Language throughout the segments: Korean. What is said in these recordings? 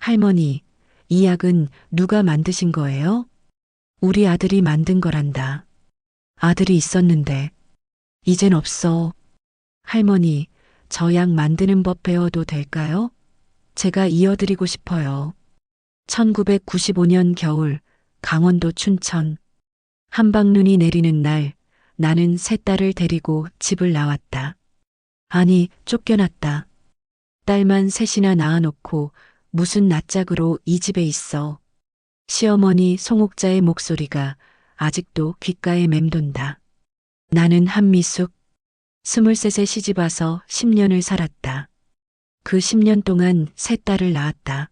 할머니, 이 약은 누가 만드신 거예요? 우리 아들이 만든 거란다. 아들이 있었는데, 이젠 없어. 할머니, 저 약 만드는 법 배워도 될까요? 제가 이어드리고 싶어요. 1995년 겨울, 강원도 춘천. 한방눈이 내리는 날, 나는 세 딸을 데리고 집을 나왔다. 아니, 쫓겨났다. 딸만 셋이나 낳아놓고 무슨 낯짝으로 이 집에 있어. 시어머니 송옥자의 목소리가 아직도 귓가에 맴돈다. 나는 한미숙, 23세 시집와서 10년을 살았다. 그 10년 동안 세 딸을 낳았다.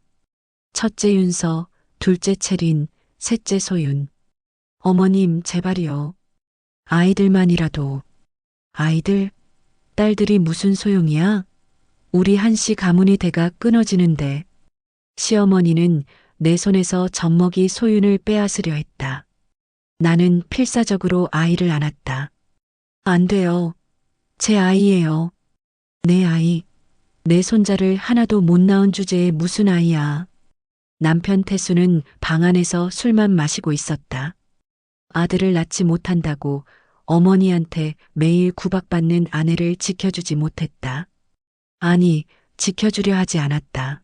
첫째 윤서, 둘째 채린, 셋째 소윤. 어머님, 제발이요. 아이들만이라도. 아이들? 딸들이 무슨 소용이야? 우리 한씨 가문이 대가 끊어지는데. 시어머니는 내 손에서 젖먹이 소윤을 빼앗으려 했다. 나는 필사적으로 아이를 안았다. 안 돼요. 제 아이예요. 내 아이. 내 손자를 하나도 못 낳은 주제에 무슨 아이야. 남편 태수는 방 안에서 술만 마시고 있었다. 아들을 낳지 못한다고 어머니한테 매일 구박받는 아내를 지켜주지 못했다. 아니, 지켜주려 하지 않았다.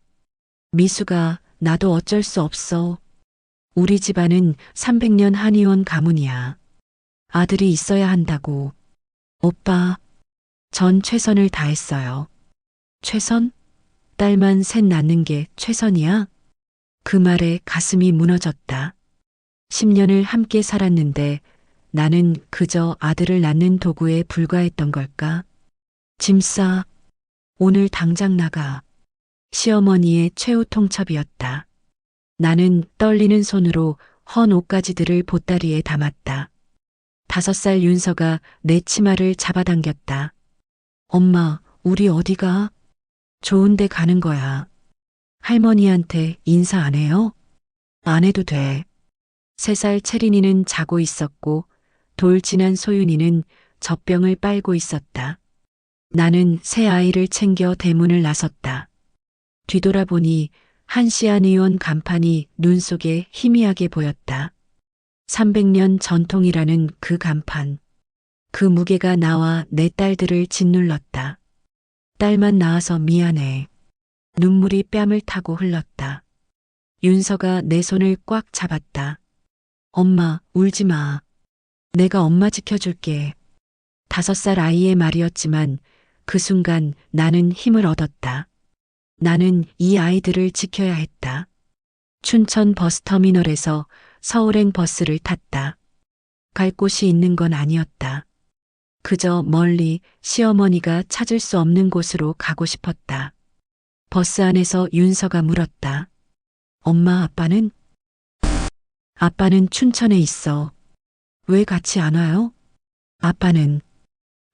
미수가 나도 어쩔 수 없어. 우리 집안은 300년 한의원 가문이야. 아들이 있어야 한다고. 오빠, 전 최선을 다했어요. 최선? 딸만 셋 낳는 게 최선이야? 그 말에 가슴이 무너졌다. 10년을 함께 살았는데 나는 그저 아들을 낳는 도구에 불과했던 걸까? 짐 싸. 오늘 당장 나가. 시어머니의 최후 통첩이었다. 나는 떨리는 손으로 헌 옷가지들을 보따리에 담았다. 5살 윤서가 내 치마를 잡아당겼다. 엄마, 우리 어디가? 좋은 데 가는 거야. 할머니한테 인사 안 해요? 안 해도 돼. 3살 채린이는 자고 있었고 돌 지난 소윤이는 젖병을 빨고 있었다. 나는 새 아이를 챙겨 대문을 나섰다. 뒤돌아보니 한시안 의원 간판이 눈 속에 희미하게 보였다. 300년 전통이라는 그 간판. 그 무게가 나와 내 딸들을 짓눌렀다. 딸만 낳아서 미안해. 눈물이 뺨을 타고 흘렀다. 윤서가 내 손을 꽉 잡았다. 엄마, 울지 마. 내가 엄마 지켜줄게. 5살 아이의 말이었지만 그 순간 나는 힘을 얻었다. 나는 이 아이들을 지켜야 했다. 춘천 버스터미널에서 서울행 버스를 탔다. 갈 곳이 있는 건 아니었다. 그저 멀리 시어머니가 찾을 수 없는 곳으로 가고 싶었다. 버스 안에서 윤서가 물었다. 엄마, 아빠는? 아빠는 춘천에 있어. 왜 같이 안 와요? 아빠는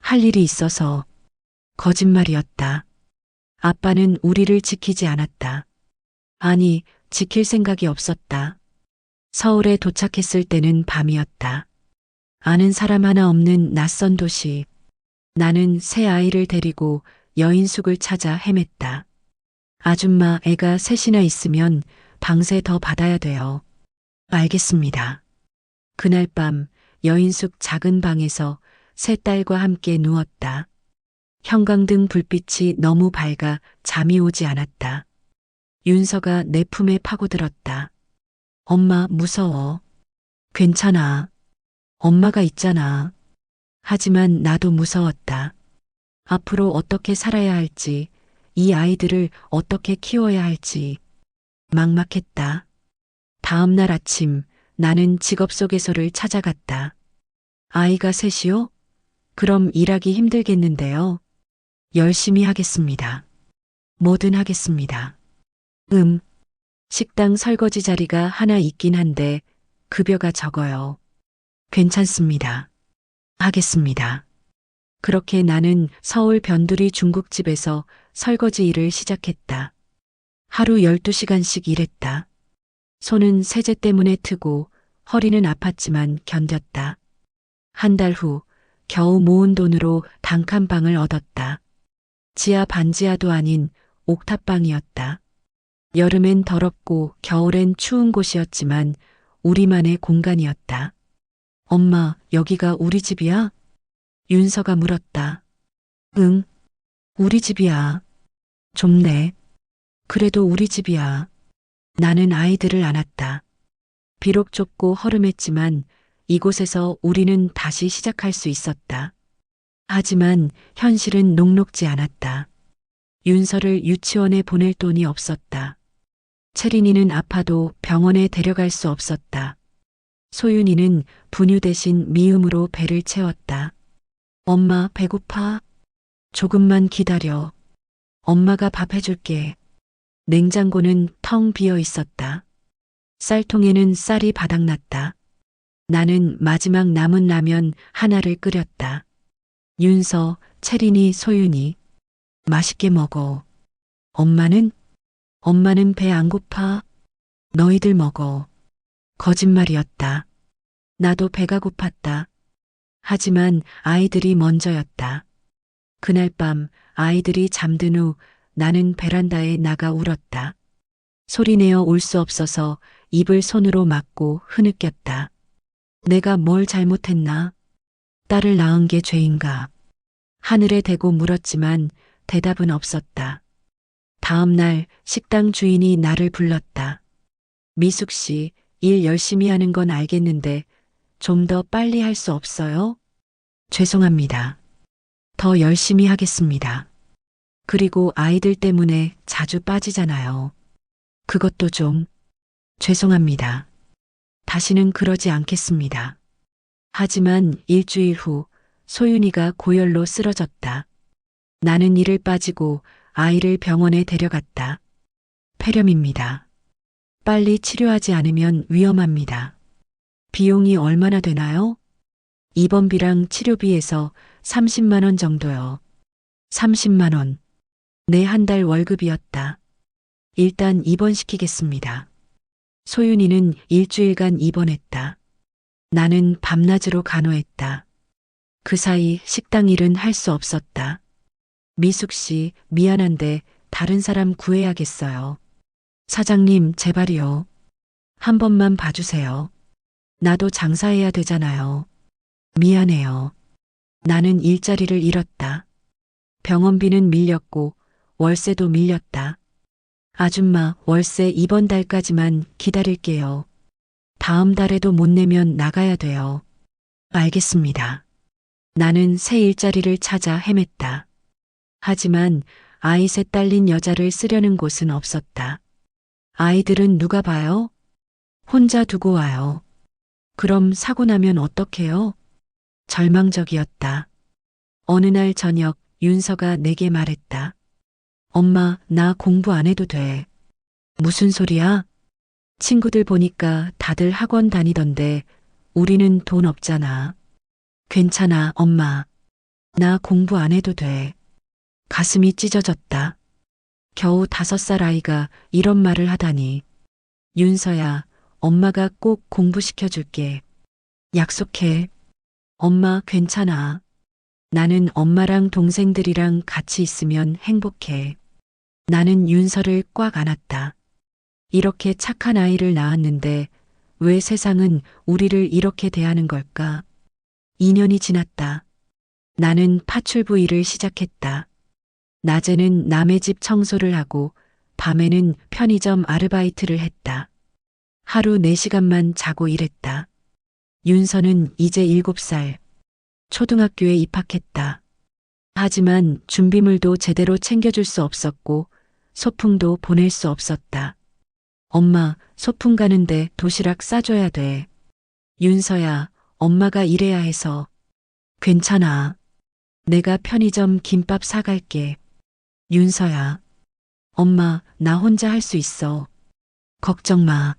할 일이 있어서. 거짓말이었다. 아빠는 우리를 지키지 않았다. 아니, 지킬 생각이 없었다. 서울에 도착했을 때는 밤이었다. 아는 사람 하나 없는 낯선 도시. 나는 새 아이를 데리고 여인숙을 찾아 헤맸다. 아줌마, 애가 셋이나 있으면 방세 더 받아야 돼요. 알겠습니다. 그날 밤 여인숙 작은 방에서 세 딸과 함께 누웠다. 형광등 불빛이 너무 밝아 잠이 오지 않았다. 윤서가 내 품에 파고들었다. 엄마, 무서워. 괜찮아. 엄마가 있잖아. 하지만 나도 무서웠다. 앞으로 어떻게 살아야 할지, 이 아이들을 어떻게 키워야 할지 막막했다. 다음 날 아침 나는 직업소개서를 찾아갔다. 아이가 셋이요? 그럼 일하기 힘들겠는데요. 열심히 하겠습니다. 뭐든 하겠습니다. 식당 설거지 자리가 하나 있긴 한데 급여가 적어요. 괜찮습니다. 하겠습니다. 그렇게 나는 서울 변두리 중국집에서 설거지 일을 시작했다. 하루 12시간씩 일했다. 손은 세제 때문에 트고 허리는 아팠지만 견뎠다. 한 달 후 겨우 모은 돈으로 단칸방을 얻었다. 지하 반지하도 아닌 옥탑방이었다. 여름엔 더럽고 겨울엔 추운 곳이었지만 우리만의 공간이었다. 엄마, 여기가 우리 집이야? 윤서가 물었다. 응, 우리 집이야. 좁네. 그래도 우리 집이야. 나는 아이들을 안았다. 비록 좁고 허름했지만 이곳에서 우리는 다시 시작할 수 있었다. 하지만 현실은 녹록지 않았다. 윤서를 유치원에 보낼 돈이 없었다. 채린이는 아파도 병원에 데려갈 수 없었다. 소윤이는 분유 대신 미음으로 배를 채웠다. 엄마, 배고파? 조금만 기다려. 엄마가 밥 해줄게. 냉장고는 텅 비어 있었다. 쌀통에는 쌀이 바닥났다. 나는 마지막 남은 라면 하나를 끓였다. 윤서, 채린이, 소윤이. 맛있게 먹어. 엄마는? 엄마는 배 안 고파? 너희들 먹어. 거짓말이었다. 나도 배가 고팠다. 하지만 아이들이 먼저였다. 그날 밤 아이들이 잠든 후 나는 베란다에 나가 울었다. 소리내어 울 수 없어서 입을 손으로 막고 흐느꼈다. 내가 뭘 잘못했나? 딸을 낳은 게 죄인가? 하늘에 대고 물었지만 대답은 없었다. 다음 날 식당 주인이 나를 불렀다. 미숙 씨, 일 열심히 하는 건 알겠는데 좀 더 빨리 할 수 없어요? 죄송합니다. 더 열심히 하겠습니다. 그리고 아이들 때문에 자주 빠지잖아요. 그것도 좀 죄송합니다. 다시는 그러지 않겠습니다. 하지만 일주일 후 소윤이가 고열로 쓰러졌다. 나는 일을 빠지고 아이를 병원에 데려갔다. 폐렴입니다. 빨리 치료하지 않으면 위험합니다. 비용이 얼마나 되나요? 입원비랑 치료비에서 30만 원 정도요. 30만 원. 내 한 달 월급이었다. 일단 입원시키겠습니다. 소윤이는 일주일간 입원했다. 나는 밤낮으로 간호했다. 그 사이 식당 일은 할 수 없었다. 미숙 씨, 미안한데 다른 사람 구해야겠어요. 사장님, 제발이요. 한 번만 봐주세요. 나도 장사해야 되잖아요. 미안해요. 나는 일자리를 잃었다. 병원비는 밀렸고 월세도 밀렸다. 아줌마, 월세 이번 달까지만 기다릴게요. 다음 달에도 못 내면 나가야 돼요. 알겠습니다. 나는 새 일자리를 찾아 헤맸다. 하지만 아이 셋 딸린 여자를 쓰려는 곳은 없었다. 아이들은 누가 봐요? 혼자 두고 와요. 그럼 사고 나면 어떡해요? 절망적이었다. 어느 날 저녁 윤서가 내게 말했다. 엄마, 나 공부 안 해도 돼. 무슨 소리야? 친구들 보니까 다들 학원 다니던데 우리는 돈 없잖아. 괜찮아, 엄마. 나 공부 안 해도 돼. 가슴이 찢어졌다. 겨우 5살 아이가 이런 말을 하다니. 윤서야, 엄마가 꼭 공부시켜줄게. 약속해. 엄마, 괜찮아. 나는 엄마랑 동생들이랑 같이 있으면 행복해. 나는 윤서를 꽉 안았다. 이렇게 착한 아이를 낳았는데 왜 세상은 우리를 이렇게 대하는 걸까? 2년이 지났다. 나는 파출부 일을 시작했다. 낮에는 남의 집 청소를 하고 밤에는 편의점 아르바이트를 했다. 하루 4시간만 자고 일했다. 윤서는 이제 7살. 초등학교에 입학했다. 하지만 준비물도 제대로 챙겨줄 수 없었고 소풍도 보낼 수 없었다. 엄마, 소풍 가는데 도시락 싸줘야 돼. 윤서야, 엄마가 일해야 해서. 괜찮아. 내가 편의점 김밥 사갈게. 윤서야. 엄마, 나 혼자 할 수 있어. 걱정 마.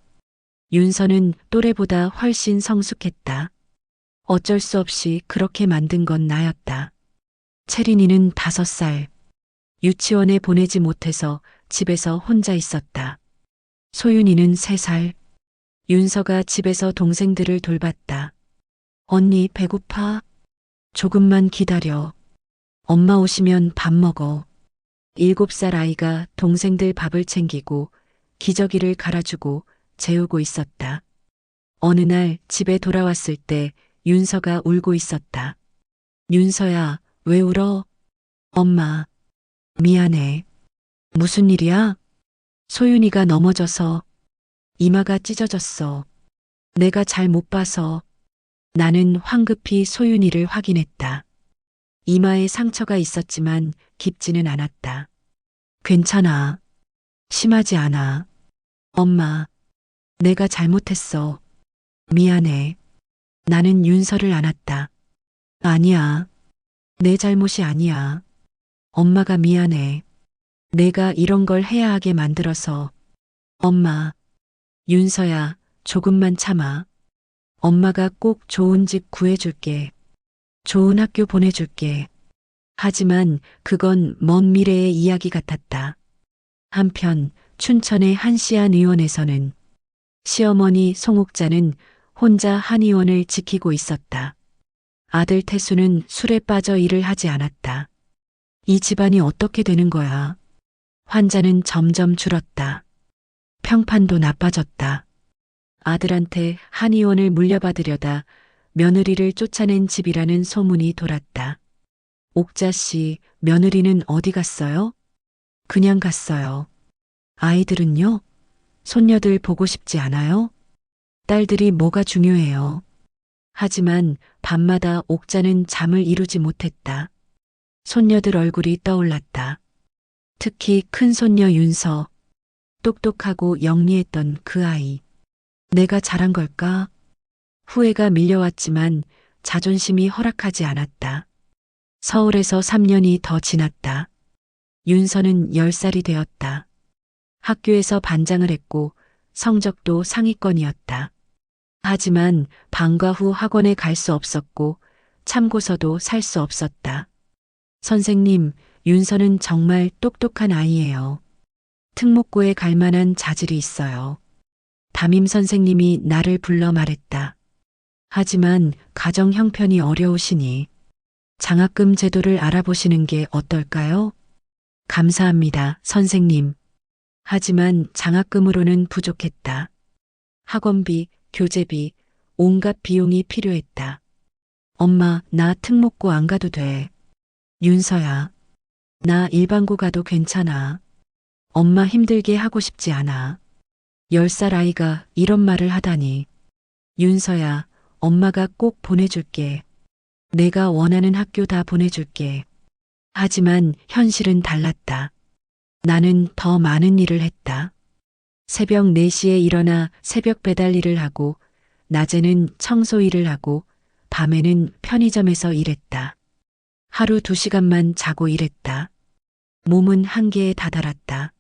윤서는 또래보다 훨씬 성숙했다. 어쩔 수 없이 그렇게 만든 건 나였다. 채린이는 5살. 유치원에 보내지 못해서 집에서 혼자 있었다. 소윤이는 3살. 윤서가 집에서 동생들을 돌봤다. 언니, 배고파? 조금만 기다려. 엄마 오시면 밥 먹어. 7살 아이가 동생들 밥을 챙기고 기저귀를 갈아주고 재우고 있었다. 어느 날 집에 돌아왔을 때 윤서가 울고 있었다. 윤서야, 왜 울어? 엄마, 미안해. 무슨 일이야? 소윤이가 넘어져서 이마가 찢어졌어. 내가 잘 못 봐서. 나는 황급히 소윤이를 확인했다. 이마에 상처가 있었지만 깊지는 않았다. 괜찮아. 심하지 않아. 엄마, 내가 잘못했어. 미안해. 나는 윤서를 안았다. 아니야. 내 잘못이 아니야. 엄마가 미안해. 내가 이런 걸 해야 하게 만들어서. 엄마, 윤서야, 조금만 참아. 엄마가 꼭 좋은 집 구해줄게. 좋은 학교 보내줄게. 하지만 그건 먼 미래의 이야기 같았다. 한편 춘천의 한시안 의원에서는 시어머니 송옥자는 혼자 한의원을 지키고 있었다. 아들 태수는 술에 빠져 일을 하지 않았다. 이 집안이 어떻게 되는 거야? 환자는 점점 줄었다. 평판도 나빠졌다. 아들한테 한의원을 물려받으려다 며느리를 쫓아낸 집이라는 소문이 돌았다. 옥자 씨, 며느리는 어디 갔어요? 그냥 갔어요. 아이들은요? 손녀들 보고 싶지 않아요? 딸들이 뭐가 중요해요. 하지만 밤마다 옥자는 잠을 이루지 못했다. 손녀들 얼굴이 떠올랐다. 특히 큰 손녀 윤서. 똑똑하고 영리했던 그 아이. 내가 잘한 걸까? 후회가 밀려왔지만 자존심이 허락하지 않았다. 서울에서 3년이 더 지났다. 윤서는 10살이 되었다. 학교에서 반장을 했고 성적도 상위권이었다. 하지만 방과 후 학원에 갈 수 없었고 참고서도 살 수 없었다. 선생님, 윤서는 정말 똑똑한 아이예요. 특목고에 갈 만한 자질이 있어요. 담임 선생님이 나를 불러 말했다. 하지만 가정 형편이 어려우시니 장학금 제도를 알아보시는 게 어떨까요? 감사합니다, 선생님. 하지만 장학금으로는 부족했다. 학원비, 교재비, 온갖 비용이 필요했다. 엄마, 나 특목고 안 가도 돼. 윤서야, 나 일반고 가도 괜찮아. 엄마 힘들게 하고 싶지 않아. 10살 아이가 이런 말을 하다니. 윤서야, 엄마가 꼭 보내줄게. 내가 원하는 학교 다 보내줄게. 하지만 현실은 달랐다. 나는 더 많은 일을 했다. 새벽 4시에 일어나 새벽 배달 일을 하고, 낮에는 청소 일을 하고, 밤에는 편의점에서 일했다. 하루 2시간만 자고 일했다. 몸은 한계에 다다랐다.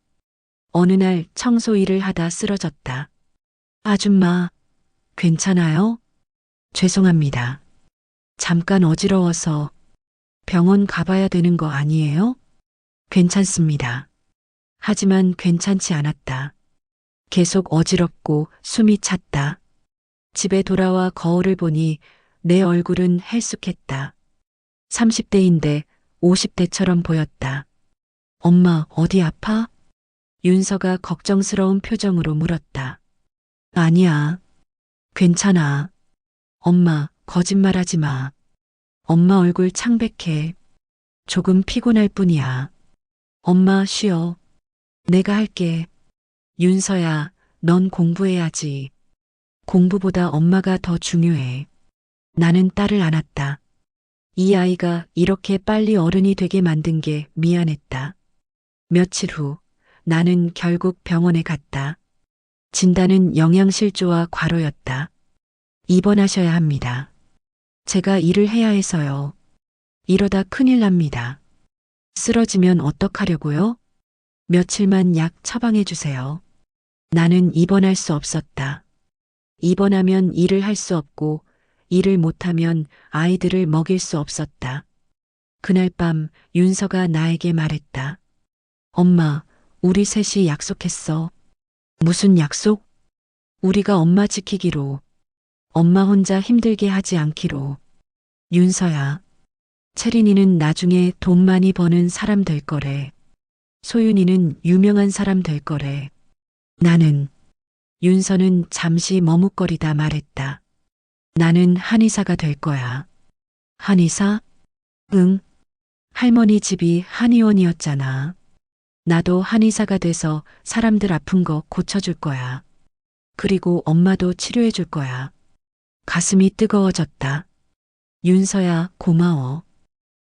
어느 날 청소 일을 하다 쓰러졌다. 아줌마, 괜찮아요? 죄송합니다. 잠깐 어지러워서 병원 가봐야 되는 거 아니에요? 괜찮습니다. 하지만 괜찮지 않았다. 계속 어지럽고 숨이 찼다. 집에 돌아와 거울을 보니 내 얼굴은 헬쑥했다. 30대인데 50대처럼 보였다. 엄마, 어디 아파? 윤서가 걱정스러운 표정으로 물었다. 아니야. 괜찮아. 엄마, 거짓말하지 마. 엄마 얼굴 창백해. 조금 피곤할 뿐이야. 엄마, 쉬어. 내가 할게. 윤서야, 넌 공부해야지. 공부보다 엄마가 더 중요해. 나는 딸을 안았다. 이 아이가 이렇게 빨리 어른이 되게 만든 게 미안했다. 며칠 후 나는 결국 병원에 갔다. 진단은 영양실조와 과로였다. 입원하셔야 합니다. 제가 일을 해야 해서요. 이러다 큰일 납니다. 쓰러지면 어떡하려고요? 며칠만 약 처방해 주세요. 나는 입원할 수 없었다. 입원하면 일을 할 수 없고 일을 못하면 아이들을 먹일 수 없었다. 그날 밤 윤서가 나에게 말했다. 엄마, 우리 셋이 약속했어. 무슨 약속? 우리가 엄마 지키기로. 엄마 혼자 힘들게 하지 않기로. 윤서야, 채린이는 나중에 돈 많이 버는 사람 될 거래. 소윤이는 유명한 사람 될 거래. 나는, 윤서는 잠시 머뭇거리다 말했다. 나는 한의사가 될 거야. 한의사? 응. 할머니 집이 한의원이었잖아. 나도 한의사가 돼서 사람들 아픈 거 고쳐줄 거야. 그리고 엄마도 치료해 줄 거야. 가슴이 뜨거워졌다. 윤서야, 고마워.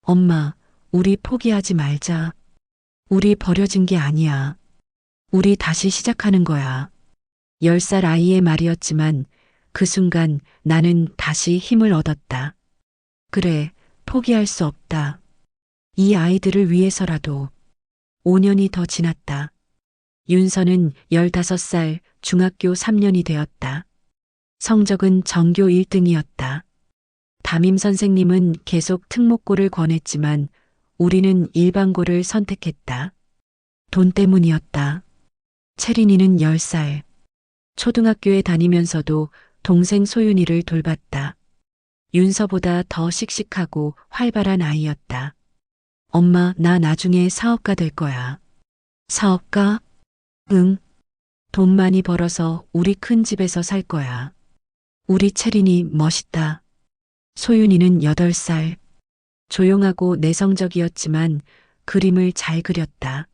엄마, 우리 포기하지 말자. 우리 버려진 게 아니야. 우리 다시 시작하는 거야. 10살 아이의 말이었지만 그 순간 나는 다시 힘을 얻었다. 그래, 포기할 수 없다. 이 아이들을 위해서라도. 5년이 더 지났다. 윤서는 15살 중학교 3년이 되었다. 성적은 전교 1등이었다. 담임 선생님은 계속 특목고를 권했지만 우리는 일반고를 선택했다. 돈 때문이었다. 채린이는 10살. 초등학교에 다니면서도 동생 소윤이를 돌봤다. 윤서보다 더 씩씩하고 활발한 아이였다. 엄마, 나 나중에 사업가 될 거야. 사업가? 응. 돈 많이 벌어서 우리 큰 집에서 살 거야. 우리 채린이 멋있다. 소윤이는 8살. 조용하고 내성적이었지만 그림을 잘 그렸다.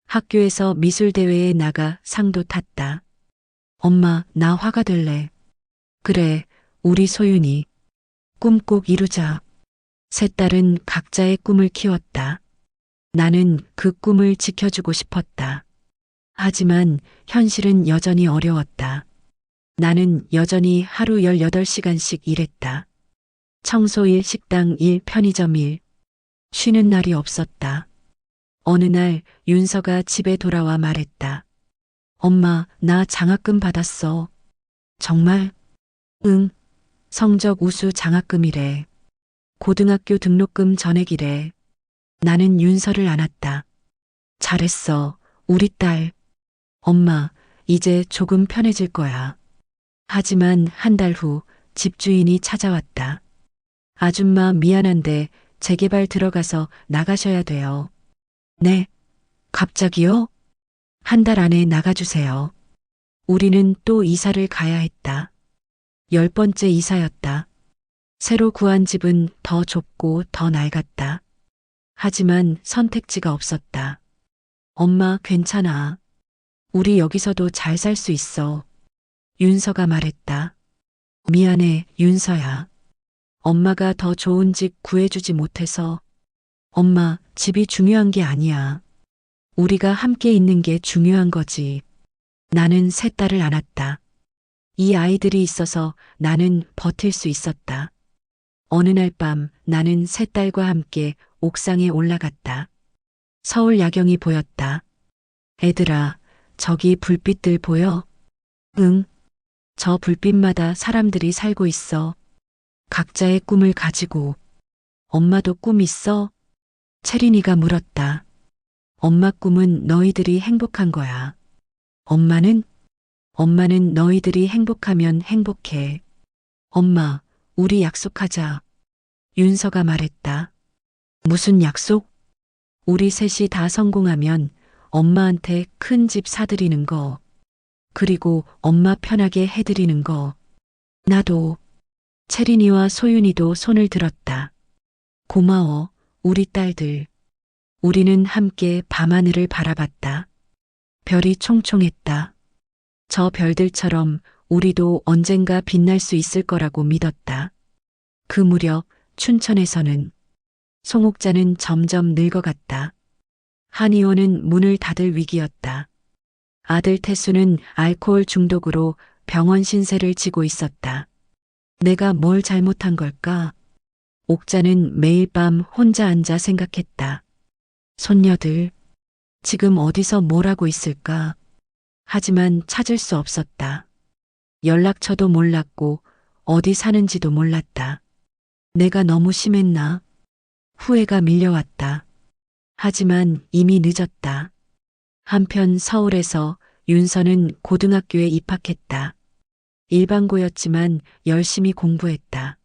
학교에서 미술대회에 나가 상도 탔다. 엄마, 나 화가 될래. 그래, 우리 소윤이. 꿈 꼭 이루자. 세 딸은 각자의 꿈을 키웠다. 나는 그 꿈을 지켜주고 싶었다. 하지만 현실은 여전히 어려웠다. 나는 여전히 하루 18시간씩 일했다. 청소일, 식당 일, 편의점 일. 쉬는 날이 없었다. 어느 날 윤서가 집에 돌아와 말했다. 엄마, 나 장학금 받았어. 정말? 응. 성적 우수 장학금이래. 고등학교 등록금 전액이래. 나는 윤서를 안았다. 잘했어, 우리 딸. 엄마, 이제 조금 편해질 거야. 하지만 한 달 후 집주인이 찾아왔다. 아줌마 미안한데 재개발 들어가서 나가셔야 돼요. 네? 갑자기요? 한 달 안에 나가주세요. 우리는 또 이사를 가야 했다. 10번째 이사였다. 새로 구한 집은 더 좁고 더 낡았다. 하지만 선택지가 없었다. 엄마, 괜찮아. 우리 여기서도 잘 살 수 있어. 윤서가 말했다. 미안해, 윤서야. 엄마가 더 좋은 집 구해주지 못해서. 엄마, 집이 중요한 게 아니야. 우리가 함께 있는 게 중요한 거지. 나는 세 딸을 안았다. 이 아이들이 있어서 나는 버틸 수 있었다. 어느 날 밤 나는 세 딸과 함께 옥상에 올라갔다. 서울 야경이 보였다. 애들아, 저기 불빛들 보여? 응. 저 불빛마다 사람들이 살고 있어. 각자의 꿈을 가지고. 엄마도 꿈 있어? 채린이가 물었다. 엄마 꿈은 너희들이 행복한 거야. 엄마는? 엄마는 너희들이 행복하면 행복해. 엄마, 우리 약속하자. 윤서가 말했다. 무슨 약속? 우리 셋이 다 성공하면 엄마한테 큰 집 사드리는 거. 그리고 엄마 편하게 해드리는 거. 나도. 채린이와 소윤이도 손을 들었다. 고마워, 우리 딸들. 우리는 함께 밤하늘을 바라봤다. 별이 총총했다. 저 별들처럼 우리도 언젠가 빛날 수 있을 거라고 믿었다. 그 무렵 춘천에서는 송옥자는 점점 늙어갔다. 한의원은 문을 닫을 위기였다. 아들 태수는 알코올 중독으로 병원 신세를 지고 있었다. 내가 뭘 잘못한 걸까? 옥자는 매일 밤 혼자 앉아 생각했다. 손녀들, 지금 어디서 뭘 하고 있을까? 하지만 찾을 수 없었다. 연락처도 몰랐고 어디 사는지도 몰랐다. 내가 너무 심했나? 후회가 밀려왔다. 하지만 이미 늦었다. 한편 서울에서 윤서는 고등학교에 입학했다. 일반고였지만 열심히 공부했다.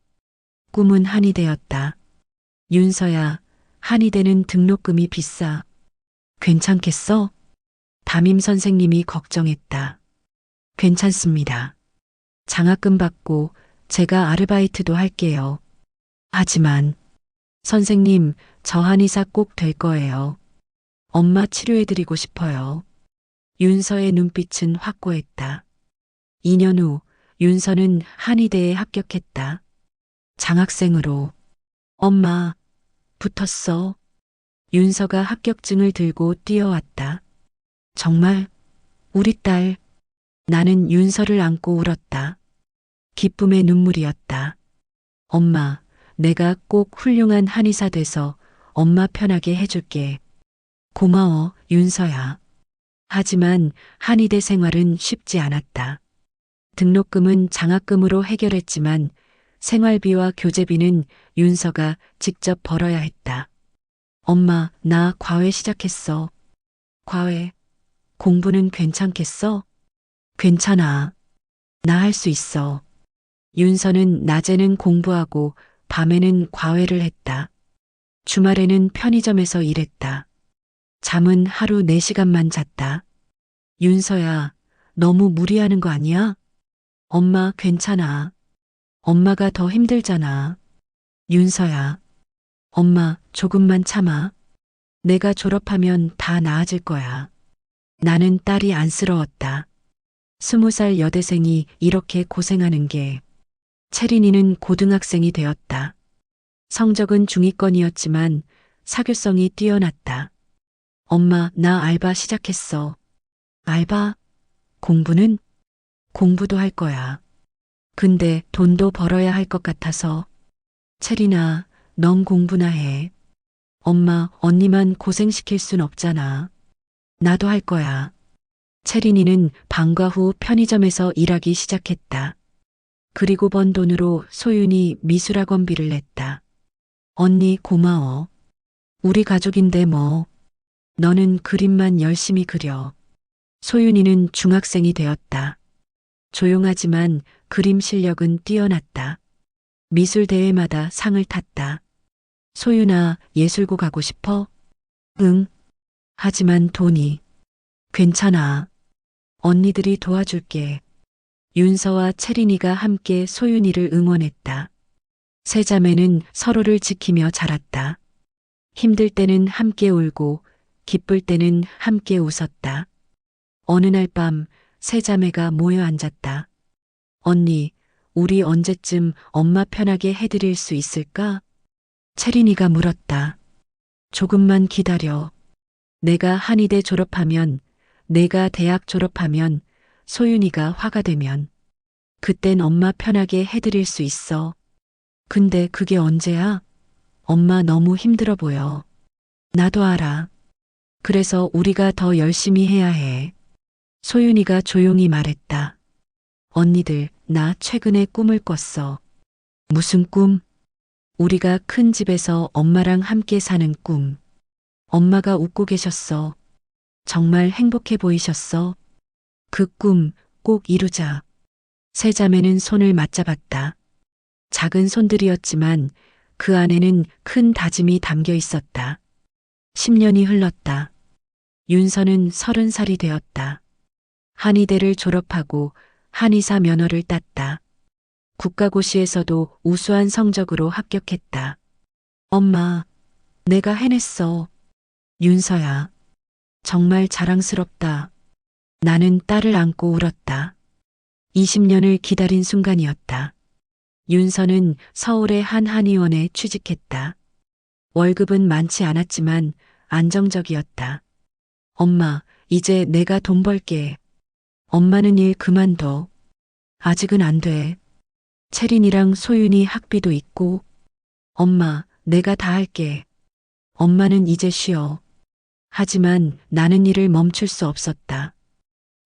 꿈은 한의대였다. 윤서야, 한의대는 등록금이 비싸. 괜찮겠어? 담임 선생님이 걱정했다. 괜찮습니다. 장학금 받고 제가 아르바이트도 할게요. 하지만 선생님, 저 한의사 꼭 될 거예요. 엄마 치료해드리고 싶어요. 윤서의 눈빛은 확고했다. 2년 후 윤서는 한의대에 합격했다. 장학생으로. 엄마, 붙었어. 윤서가 합격증을 들고 뛰어왔다. 정말? 우리 딸. 나는 윤서를 안고 울었다. 기쁨의 눈물이었다. 엄마, 내가 꼭 훌륭한 한의사 돼서 엄마 편하게 해줄게. 고마워, 윤서야. 하지만 한의대 생활은 쉽지 않았다. 등록금은 장학금으로 해결했지만 생활비와 교재비는 윤서가 직접 벌어야 했다. 엄마, 나 과외 시작했어. 과외? 공부는 괜찮겠어? 괜찮아. 나 할 수 있어. 윤서는 낮에는 공부하고 밤에는 과외를 했다. 주말에는 편의점에서 일했다. 잠은 하루 4시간만 잤다. 윤서야, 너무 무리하는 거 아니야? 엄마 괜찮아. 엄마가 더 힘들잖아. 윤서야, 엄마 조금만 참아. 내가 졸업하면 다 나아질 거야. 나는 딸이 안쓰러웠다. 20살 여대생이 이렇게 고생하는 게. 채린이는 고등학생이 되었다. 성적은 중위권이었지만 사교성이 뛰어났다. 엄마, 나 알바 시작했어. 알바? 공부는? 공부도 할 거야. 근데 돈도 벌어야 할 것 같아서. 채린아, 넌 공부나 해. 엄마, 언니만 고생시킬 순 없잖아. 나도 할 거야. 채린이는 방과 후 편의점에서 일하기 시작했다. 그리고 번 돈으로 소윤이 미술학원비를 냈다. 언니 고마워. 우리 가족인데 뭐. 너는 그림만 열심히 그려. 소윤이는 중학생이 되었다. 조용하지만 그림 실력은 뛰어났다. 미술 대회마다 상을 탔다. 소윤아, 예술고 가고 싶어? 응. 하지만 돈이. 괜찮아. 언니들이 도와줄게. 윤서와 채린이가 함께 소윤이를 응원했다. 세 자매는 서로를 지키며 자랐다. 힘들 때는 함께 울고 기쁠 때는 함께 웃었다. 어느 날 밤 세 자매가 모여 앉았다. 언니, 우리 언제쯤 엄마 편하게 해드릴 수 있을까? 채린이가 물었다. 조금만 기다려. 내가 한의대 졸업하면, 내가 대학 졸업하면, 소윤이가 화가 되면, 그땐 엄마 편하게 해드릴 수 있어. 근데 그게 언제야? 엄마 너무 힘들어 보여. 나도 알아. 그래서 우리가 더 열심히 해야 해. 소윤이가 조용히 말했다. 언니들, 나 최근에 꿈을 꿨어. 무슨 꿈? 우리가 큰 집에서 엄마랑 함께 사는 꿈. 엄마가 웃고 계셨어. 정말 행복해 보이셨어. 그 꿈 꼭 이루자. 세 자매는 손을 맞잡았다. 작은 손들이었지만 그 안에는 큰 다짐이 담겨 있었다. 10년이 흘렀다. 윤서는 30살이 되었다. 한의대를 졸업하고 한의사 면허를 땄다. 국가고시에서도 우수한 성적으로 합격했다. 엄마, 내가 해냈어. 윤서야, 정말 자랑스럽다. 나는 딸을 안고 울었다. 20년을 기다린 순간이었다. 윤서는 서울의 한 한의원에 취직했다. 월급은 많지 않았지만 안정적이었다. 엄마, 이제 내가 돈 벌게. 엄마는 일 그만둬. 아직은 안 돼. 채린이랑 소윤이 학비도 있고. 엄마, 내가 다 할게. 엄마는 이제 쉬어. 하지만 나는 일을 멈출 수 없었다.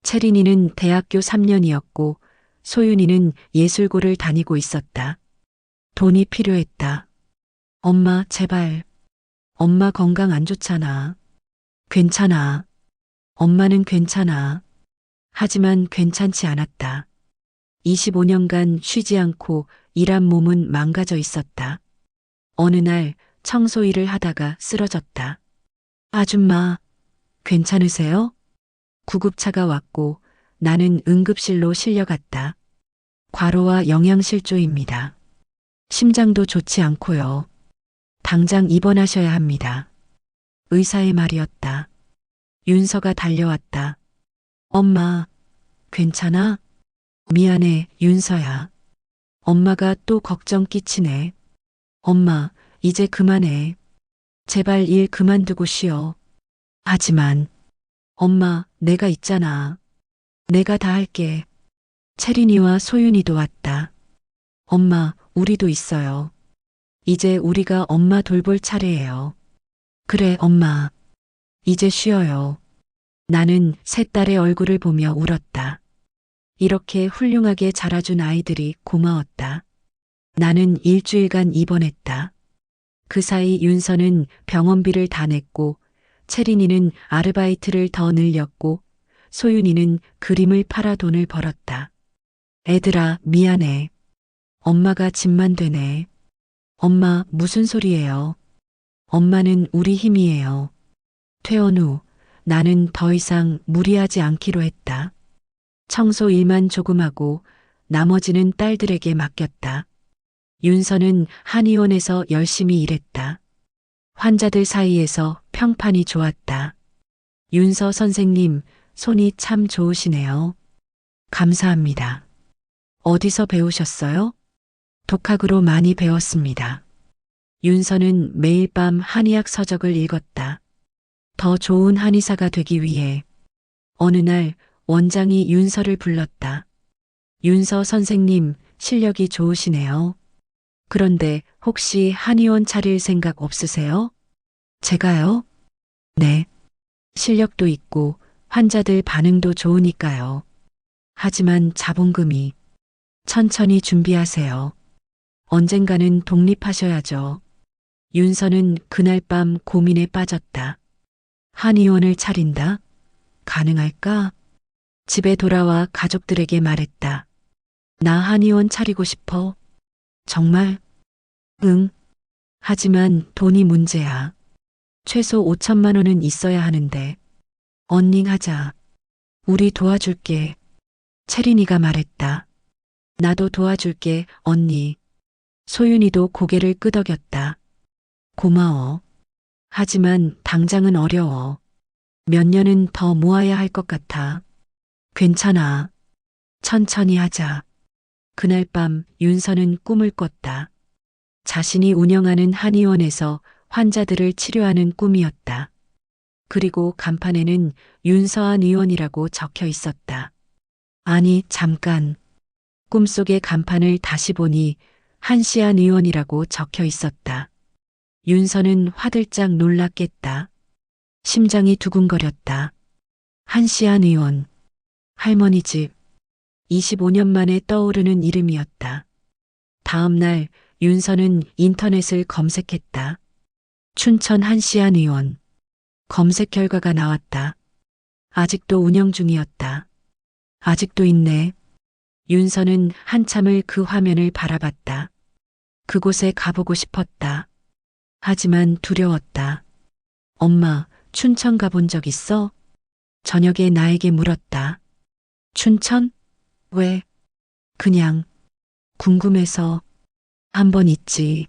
채린이는 대학교 3년이었고 소윤이는 예술고를 다니고 있었다. 돈이 필요했다. 엄마, 제발. 엄마 건강 안 좋잖아. 괜찮아. 엄마는 괜찮아. 하지만 괜찮지 않았다. 25년간 쉬지 않고 일한 몸은 망가져 있었다. 어느 날 청소 일을 하다가 쓰러졌다. 아줌마, 괜찮으세요? 구급차가 왔고 나는 응급실로 실려갔다. 과로와 영양실조입니다. 심장도 좋지 않고요. 당장 입원하셔야 합니다. 의사의 말이었다. 윤서가 달려왔다. 엄마, 괜찮아? 미안해, 윤서야. 엄마가 또 걱정 끼치네. 엄마, 이제 그만해. 제발 일 그만두고 쉬어. 하지만, 엄마, 내가 있잖아. 내가 다 할게. 채린이와 소윤이도 왔다. 엄마, 우리도 있어요. 이제 우리가 엄마 돌볼 차례예요. 그래, 엄마. 이제 쉬어요. 나는 세 딸의 얼굴을 보며 울었다. 이렇게 훌륭하게 자라준 아이들이 고마웠다. 나는 일주일간 입원했다. 그 사이 윤서는 병원비를 다 냈고, 채린이는 아르바이트를 더 늘렸고, 소윤이는 그림을 팔아 돈을 벌었다. 애들아, 미안해. 엄마가 짐만 되네. 엄마, 무슨 소리예요? 엄마는 우리 힘이에요. 퇴원 후 나는 더 이상 무리하지 않기로 했다. 청소 일만 조금 하고 나머지는 딸들에게 맡겼다. 윤서는 한의원에서 열심히 일했다. 환자들 사이에서 평판이 좋았다. 윤서 선생님, 손이 참 좋으시네요. 감사합니다. 어디서 배우셨어요? 독학으로 많이 배웠습니다. 윤서는 매일 밤 한의학 서적을 읽었다. 더 좋은 한의사가 되기 위해. 어느 날 원장이 윤서를 불렀다. 윤서 선생님, 실력이 좋으시네요. 그런데 혹시 한의원 차릴 생각 없으세요? 제가요? 네. 실력도 있고 환자들 반응도 좋으니까요. 하지만 자본금이. 천천히 준비하세요. 언젠가는 독립하셔야죠. 윤서는 그날 밤 고민에 빠졌다. 한의원을 차린다? 가능할까? 집에 돌아와 가족들에게 말했다. 나 한의원 차리고 싶어. 정말? 응. 하지만 돈이 문제야. 최소 5천만 원은 있어야 하는데. 언닝하자. 우리 도와줄게. 채린이가 말했다. 나도 도와줄게, 언니. 소윤이도 고개를 끄덕였다. 고마워. 하지만 당장은 어려워. 몇 년은 더 모아야 할 것 같아. 괜찮아. 천천히 하자. 그날 밤 윤서는 꿈을 꿨다. 자신이 운영하는 한의원에서 환자들을 치료하는 꿈이었다. 그리고 간판에는 윤서한 의원이라고 적혀 있었다. 아니, 잠깐. 꿈속의 간판을 다시 보니 한시안 의원이라고 적혀 있었다. 윤서는 화들짝 놀랐겠다. 심장이 두근거렸다. 한시안 의원. 할머니 집. 25년 만에 떠오르는 이름이었다. 다음 날 윤서는 인터넷을 검색했다. 춘천 한시안 의원. 검색 결과가 나왔다. 아직도 운영 중이었다. 아직도 있네. 윤서는 한참을 그 화면을 바라봤다. 그곳에 가보고 싶었다. 하지만 두려웠다. 엄마, 춘천 가본 적 있어? 저녁에 나에게 물었다. 춘천? 왜? 그냥 궁금해서. 한 번 있지.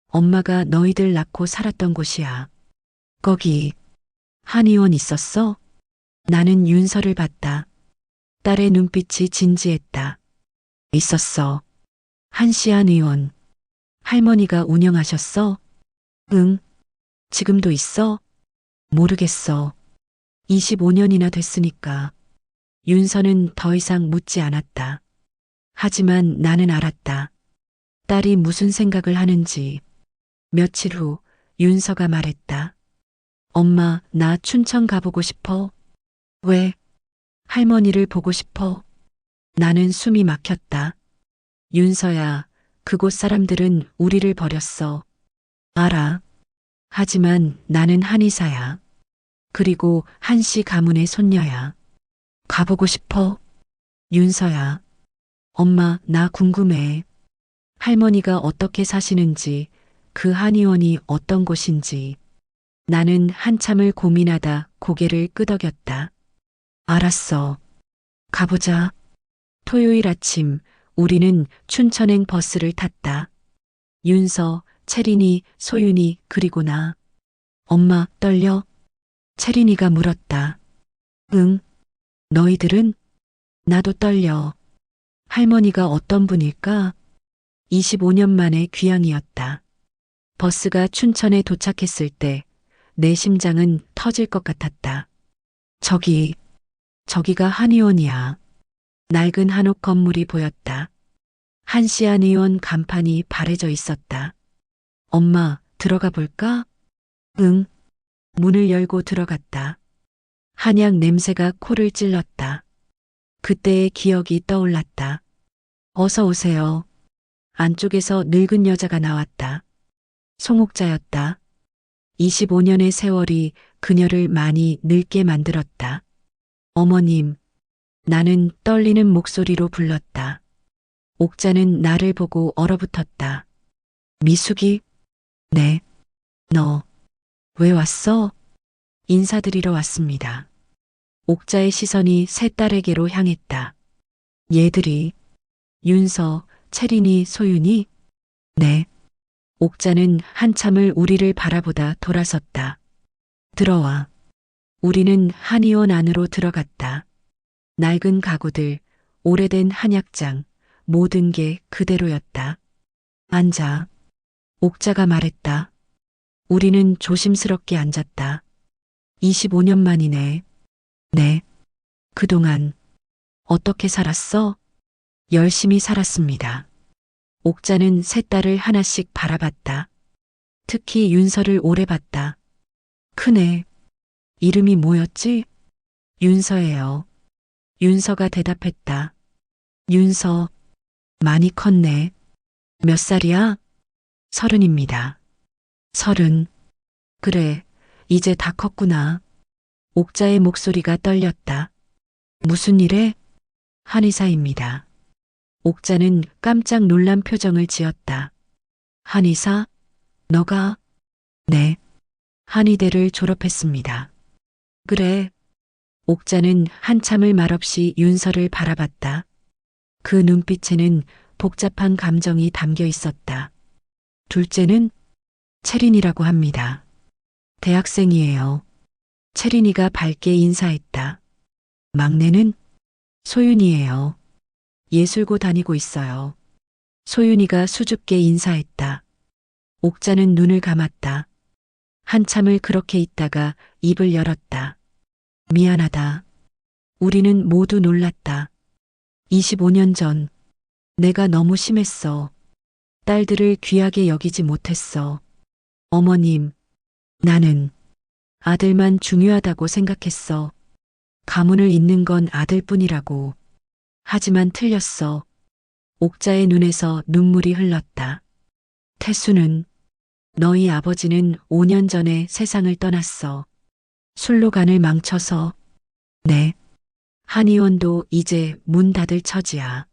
엄마가 너희들 낳고 살았던 곳이야. 거기 한의원 있었어? 나는 윤서를 봤다. 딸의 눈빛이 진지했다. 있었어. 한시안 의원. 할머니가 운영하셨어? 응. 지금도 있어? 모르겠어. 25년이나 됐으니까. 윤서는 더 이상 묻지 않았다. 하지만 나는 알았다. 딸이 무슨 생각을 하는지. 며칠 후 윤서가 말했다. 엄마, 나 춘천 가보고 싶어. 왜? 할머니를 보고 싶어. 나는 숨이 막혔다. 윤서야, 그곳 사람들은 우리를 버렸어. 알아. 하지만 나는 한의사야. 그리고 한씨 가문의 손녀야. 가보고 싶어. 윤서야. 엄마, 나 궁금해. 할머니가 어떻게 사시는지, 그 한의원이 어떤 곳인지. 나는 한참을 고민하다 고개를 끄덕였다. 알았어. 가보자. 토요일 아침 우리는 춘천행 버스를 탔다. 윤서, 채린이, 소윤이, 그리고 나. 엄마, 떨려? 채린이가 물었다. 응. 너희들은? 나도 떨려. 할머니가 어떤 분일까? 25년 만에 귀향이었다. 버스가 춘천에 도착했을 때 내 심장은 터질 것 같았다. 저기가 한의원이야. 낡은 한옥 건물이 보였다. 한시안 의원 간판이 바래져 있었다. 엄마, 들어가 볼까? 응. 문을 열고 들어갔다. 한약 냄새가 코를 찔렀다. 그때의 기억이 떠올랐다. 어서 오세요. 안쪽에서 늙은 여자가 나왔다. 송옥자였다. 25년의 세월이 그녀를 많이 늙게 만들었다. 어머님, 나는 떨리는 목소리로 불렀다. 옥자는 나를 보고 얼어붙었다. 미숙이? 네. 너, 왜 왔어? 인사드리러 왔습니다. 옥자의 시선이 세 딸에게로 향했다. 얘들이, 윤서, 채린이, 소윤이? 네. 옥자는 한참을 우리를 바라보다 돌아섰다. 들어와. 우리는 한의원 안으로 들어갔다. 낡은 가구들, 오래된 한약장, 모든 게 그대로였다. 앉아. 옥자가 말했다. 우리는 조심스럽게 앉았다. 25년 만이네. 네. 그동안 어떻게 살았어? 열심히 살았습니다. 옥자는 세 딸을 하나씩 바라봤다. 특히 윤서를 오래 봤다. 크네. 이름이 뭐였지? 윤서예요. 윤서가 대답했다. 윤서, 많이 컸네. 몇 살이야? 30입니다. 30. 그래, 이제 다 컸구나. 옥자의 목소리가 떨렸다. 무슨 일에? 한의사입니다. 옥자는 깜짝 놀란 표정을 지었다. 한의사? 너가? 네. 한의대를 졸업했습니다. 그래. 옥자는 한참을 말없이 윤서를 바라봤다. 그 눈빛에는 복잡한 감정이 담겨 있었다. 둘째는 채린이라고 합니다. 대학생이에요. 채린이가 밝게 인사했다. 막내는 소윤이에요. 예술고 다니고 있어요. 소윤이가 수줍게 인사했다. 옥자는 눈을 감았다. 한참을 그렇게 있다가 입을 열었다. 미안하다. 우리는 모두 놀랐다. 25년 전 내가 너무 심했어. 딸들을 귀하게 여기지 못했어. 어머님, 나는 아들만 중요하다고 생각했어. 가문을 잇는 건 아들뿐이라고. 하지만 틀렸어. 옥자의 눈에서 눈물이 흘렀다. 태수는 너희 아버지는 5년 전에 세상을 떠났어. 술로 간을 망쳐서. 네. 한의원도 이제 문 닫을 처지야.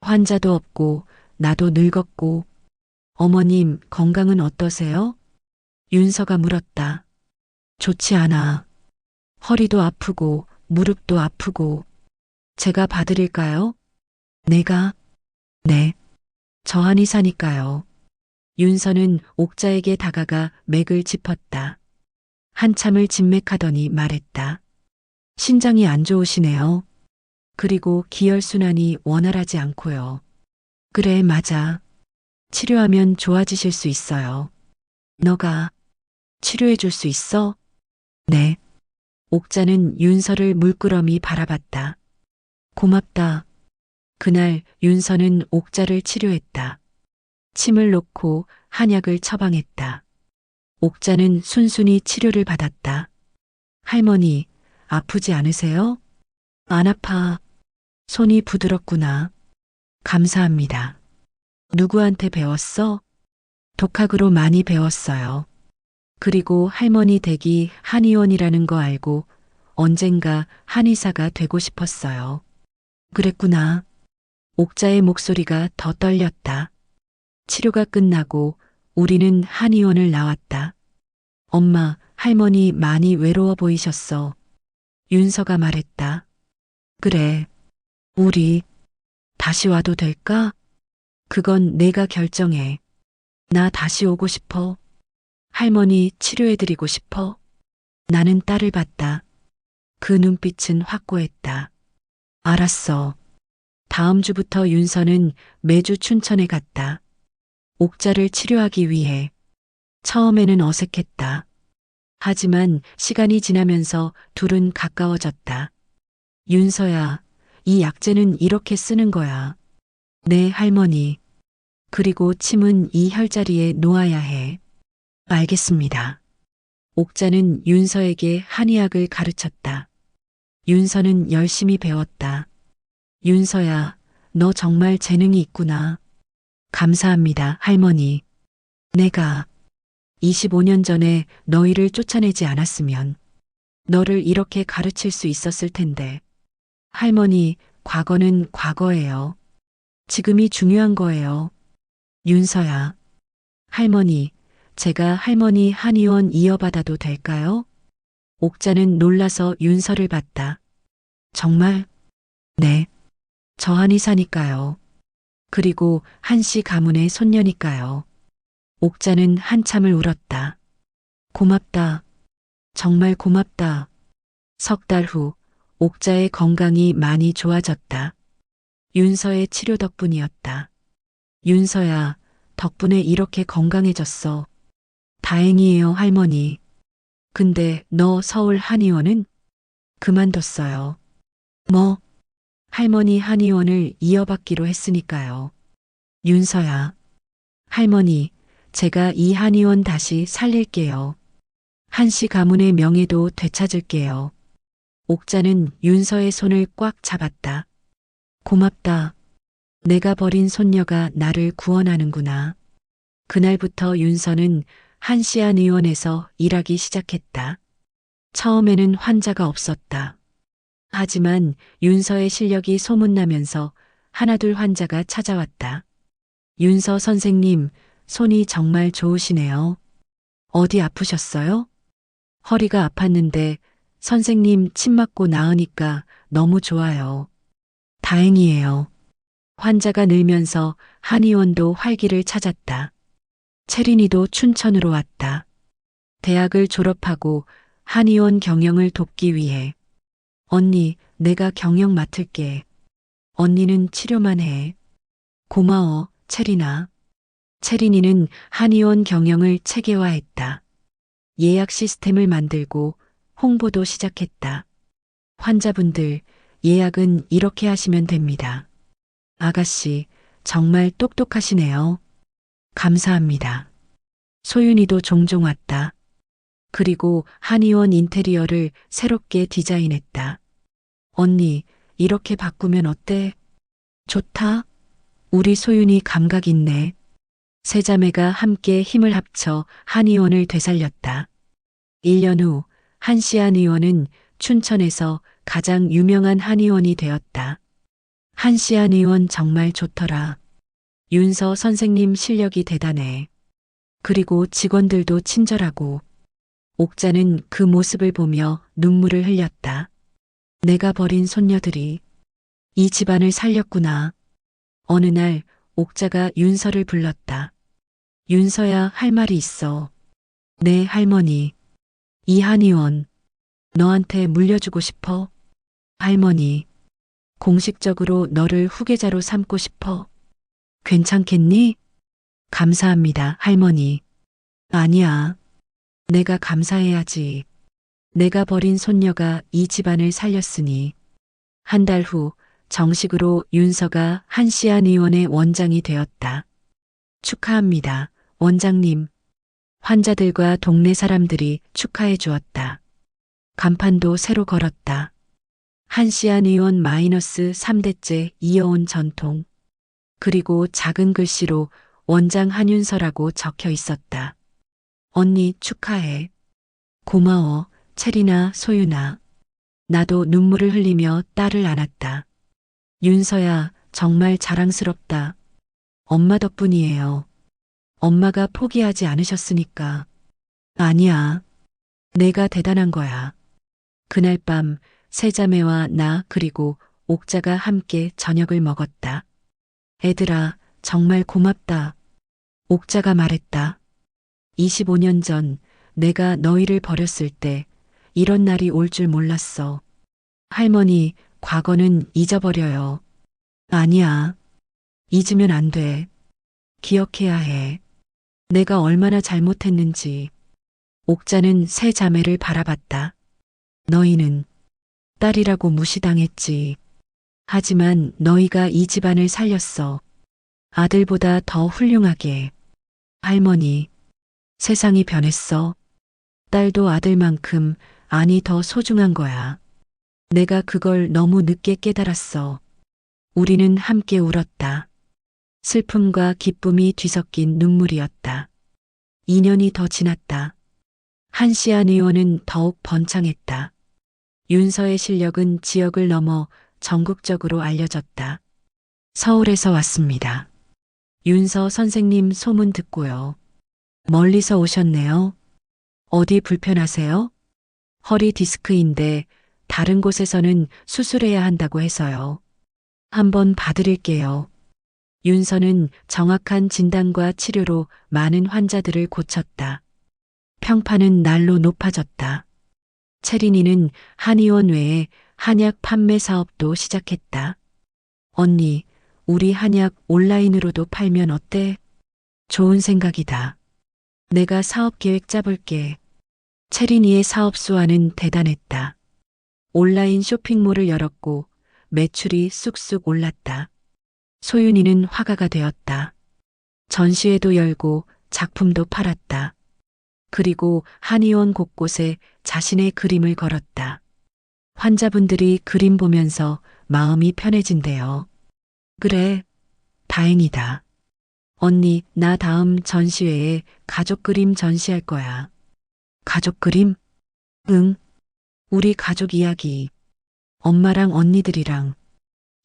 환자도 없고 나도 늙었고. 어머님 건강은 어떠세요? 윤서가 물었다. 좋지 않아. 허리도 아프고 무릎도 아프고. 제가 봐드릴까요? 내가? 네. 저 한의사니까요. 윤서는 옥자에게 다가가 맥을 짚었다. 한참을 진맥하더니 말했다. 신장이 안 좋으시네요. 그리고 기혈순환이 원활하지 않고요. 그래, 맞아. 치료하면 좋아지실 수 있어요. 너가 치료해 줄 수 있어? 네. 옥자는 윤서를 물끄러미 바라봤다. 고맙다. 그날 윤서는 옥자를 치료했다. 침을 놓고 한약을 처방했다. 옥자는 순순히 치료를 받았다. 할머니, 아프지 않으세요? 안 아파. 손이 부드럽구나. 감사합니다. 누구한테 배웠어? 독학으로 많이 배웠어요. 그리고 할머니 댁이 한의원이라는 거 알고 언젠가 한의사가 되고 싶었어요. 그랬구나. 옥자의 목소리가 더 떨렸다. 치료가 끝나고 우리는 한의원을 나왔다. 엄마, 할머니 많이 외로워 보이셨어. 윤서가 말했다. 그래, 우리 다시 와도 될까? 그건 내가 결정해. 나 다시 오고 싶어. 할머니 치료해드리고 싶어. 나는 딸을 봤다. 그 눈빛은 확고했다. 알았어. 다음 주부터 윤서는 매주 춘천에 갔다. 옥자를 치료하기 위해. 처음에는 어색했다. 하지만 시간이 지나면서 둘은 가까워졌다. 윤서야, 이 약재는 이렇게 쓰는 거야. 네, 할머니. 그리고 침은 이 혈자리에 놓아야 해. 알겠습니다. 옥자는 윤서에게 한의학을 가르쳤다. 윤서는 열심히 배웠다. 윤서야, 너 정말 재능이 있구나. 감사합니다, 할머니. 내가 25년 전에 너희를 쫓아내지 않았으면 너를 이렇게 가르칠 수 있었을 텐데. 할머니, 과거는 과거예요. 지금이 중요한 거예요. 윤서야. 할머니, 제가 할머니 한의원 이어받아도 될까요? 옥자는 놀라서 윤서를 봤다. 정말? 네. 저 한의사니까요. 그리고 한씨 가문의 손녀니까요. 옥자는 한참을 울었다. 고맙다. 정말 고맙다. 석 달 후, 옥자의 건강이 많이 좋아졌다. 윤서의 치료 덕분이었다. 윤서야, 덕분에 이렇게 건강해졌어. 다행이에요, 할머니. 근데 너 서울 한의원은? 그만뒀어요. 뭐? 할머니 한의원을 이어받기로 했으니까요. 윤서야. 할머니, 제가 이 한의원 다시 살릴게요. 한씨 가문의 명예도 되찾을게요. 옥자는 윤서의 손을 꽉 잡았다. 고맙다. 내가 버린 손녀가 나를 구원하는구나. 그날부터 윤서는 한씨 한의원에서 일하기 시작했다. 처음에는 환자가 없었다. 하지만 윤서의 실력이 소문나면서 하나둘 환자가 찾아왔다. 윤서 선생님, 손이 정말 좋으시네요. 어디 아프셨어요? 허리가 아팠는데 선생님 침 맞고 나으니까 너무 좋아요. 다행이에요. 환자가 늘면서 한의원도 활기를 찾았다. 채린이도 춘천으로 왔다. 대학을 졸업하고 한의원 경영을 돕기 위해. 언니, 내가 경영 맡을게. 언니는 치료만 해. 고마워, 채린아. 채린이는 한의원 경영을 체계화했다. 예약 시스템을 만들고 홍보도 시작했다. 환자분들, 예약은 이렇게 하시면 됩니다. 아가씨, 정말 똑똑하시네요. 감사합니다. 소윤이도 종종 왔다. 그리고 한의원 인테리어를 새롭게 디자인했다. 언니, 이렇게 바꾸면 어때? 좋다. 우리 소윤이 감각 있네. 세 자매가 함께 힘을 합쳐 한의원을 되살렸다. 1년 후 한씨 한의원은 춘천에서 가장 유명한 한의원이 되었다. 한씨 한의원 정말 좋더라. 윤서 선생님 실력이 대단해. 그리고 직원들도 친절하고. 옥자는 그 모습을 보며 눈물을 흘렸다. 내가 버린 손녀들이 이 집안을 살렸구나. 어느 날 옥자가 윤서를 불렀다. 윤서야, 할 말이 있어. 네, 할머니. 이 한의원 너한테 물려주고 싶어. 할머니, 공식적으로 너를 후계자로 삼고 싶어. 괜찮겠니? 감사합니다, 할머니. 아니야. 내가 감사해야지. 내가 버린 손녀가 이 집안을 살렸으니. 한 달 후 정식으로 윤서가 한씨 한의원의 원장이 되었다. 축하합니다, 원장님. 환자들과 동네 사람들이 축하해 주었다. 간판도 새로 걸었다. 한씨 한의원 -3대째 이어온 전통. 그리고 작은 글씨로 원장 한윤서라고 적혀 있었다. 언니 축하해. 고마워, 채린아, 소윤아. 나도 눈물을 흘리며 딸을 안았다. 윤서야, 정말 자랑스럽다. 엄마 덕분이에요. 엄마가 포기하지 않으셨으니까. 아니야. 내가 대단한 거야. 그날 밤 세자매와 나 그리고 옥자가 함께 저녁을 먹었다. 애들아, 정말 고맙다. 옥자가 말했다. 25년 전 내가 너희를 버렸을 때 이런 날이 올 줄 몰랐어. 할머니, 과거는 잊어버려요. 아니야. 잊으면 안 돼. 기억해야 해. 내가 얼마나 잘못했는지. 옥자는 세 자매를 바라봤다. 너희는 딸이라고 무시당했지. 하지만 너희가 이 집안을 살렸어. 아들보다 더 훌륭하게. 할머니, 세상이 변했어. 딸도 아들만큼 아니 더 소중한 거야. 내가 그걸 너무 늦게 깨달았어. 우리는 함께 울었다. 슬픔과 기쁨이 뒤섞인 눈물이었다. 2년이 더 지났다. 한시안 의원은 더욱 번창했다. 윤서의 실력은 지역을 넘어 전국적으로 알려졌다. 서울에서 왔습니다. 윤서 선생님 소문 듣고요. 멀리서 오셨네요. 어디 불편하세요? 허리 디스크인데 다른 곳에서는 수술해야 한다고 해서요. 한번 봐드릴게요. 윤서는 정확한 진단과 치료로 많은 환자들을 고쳤다. 평판은 날로 높아졌다. 채린이는 한의원 외에 한약 판매 사업도 시작했다. 언니, 우리 한약 온라인으로도 팔면 어때? 좋은 생각이다. 내가 사업 계획 짜볼게. 채린이의 사업 수완은 대단했다. 온라인 쇼핑몰을 열었고 매출이 쑥쑥 올랐다. 소윤이는 화가가 되었다. 전시회도 열고 작품도 팔았다. 그리고 한의원 곳곳에 자신의 그림을 걸었다. 환자분들이 그림 보면서 마음이 편해진대요. 그래, 다행이다. 언니, 나 다음 전시회에 가족 그림 전시할 거야. 가족 그림? 응. 우리 가족 이야기. 엄마랑 언니들이랑.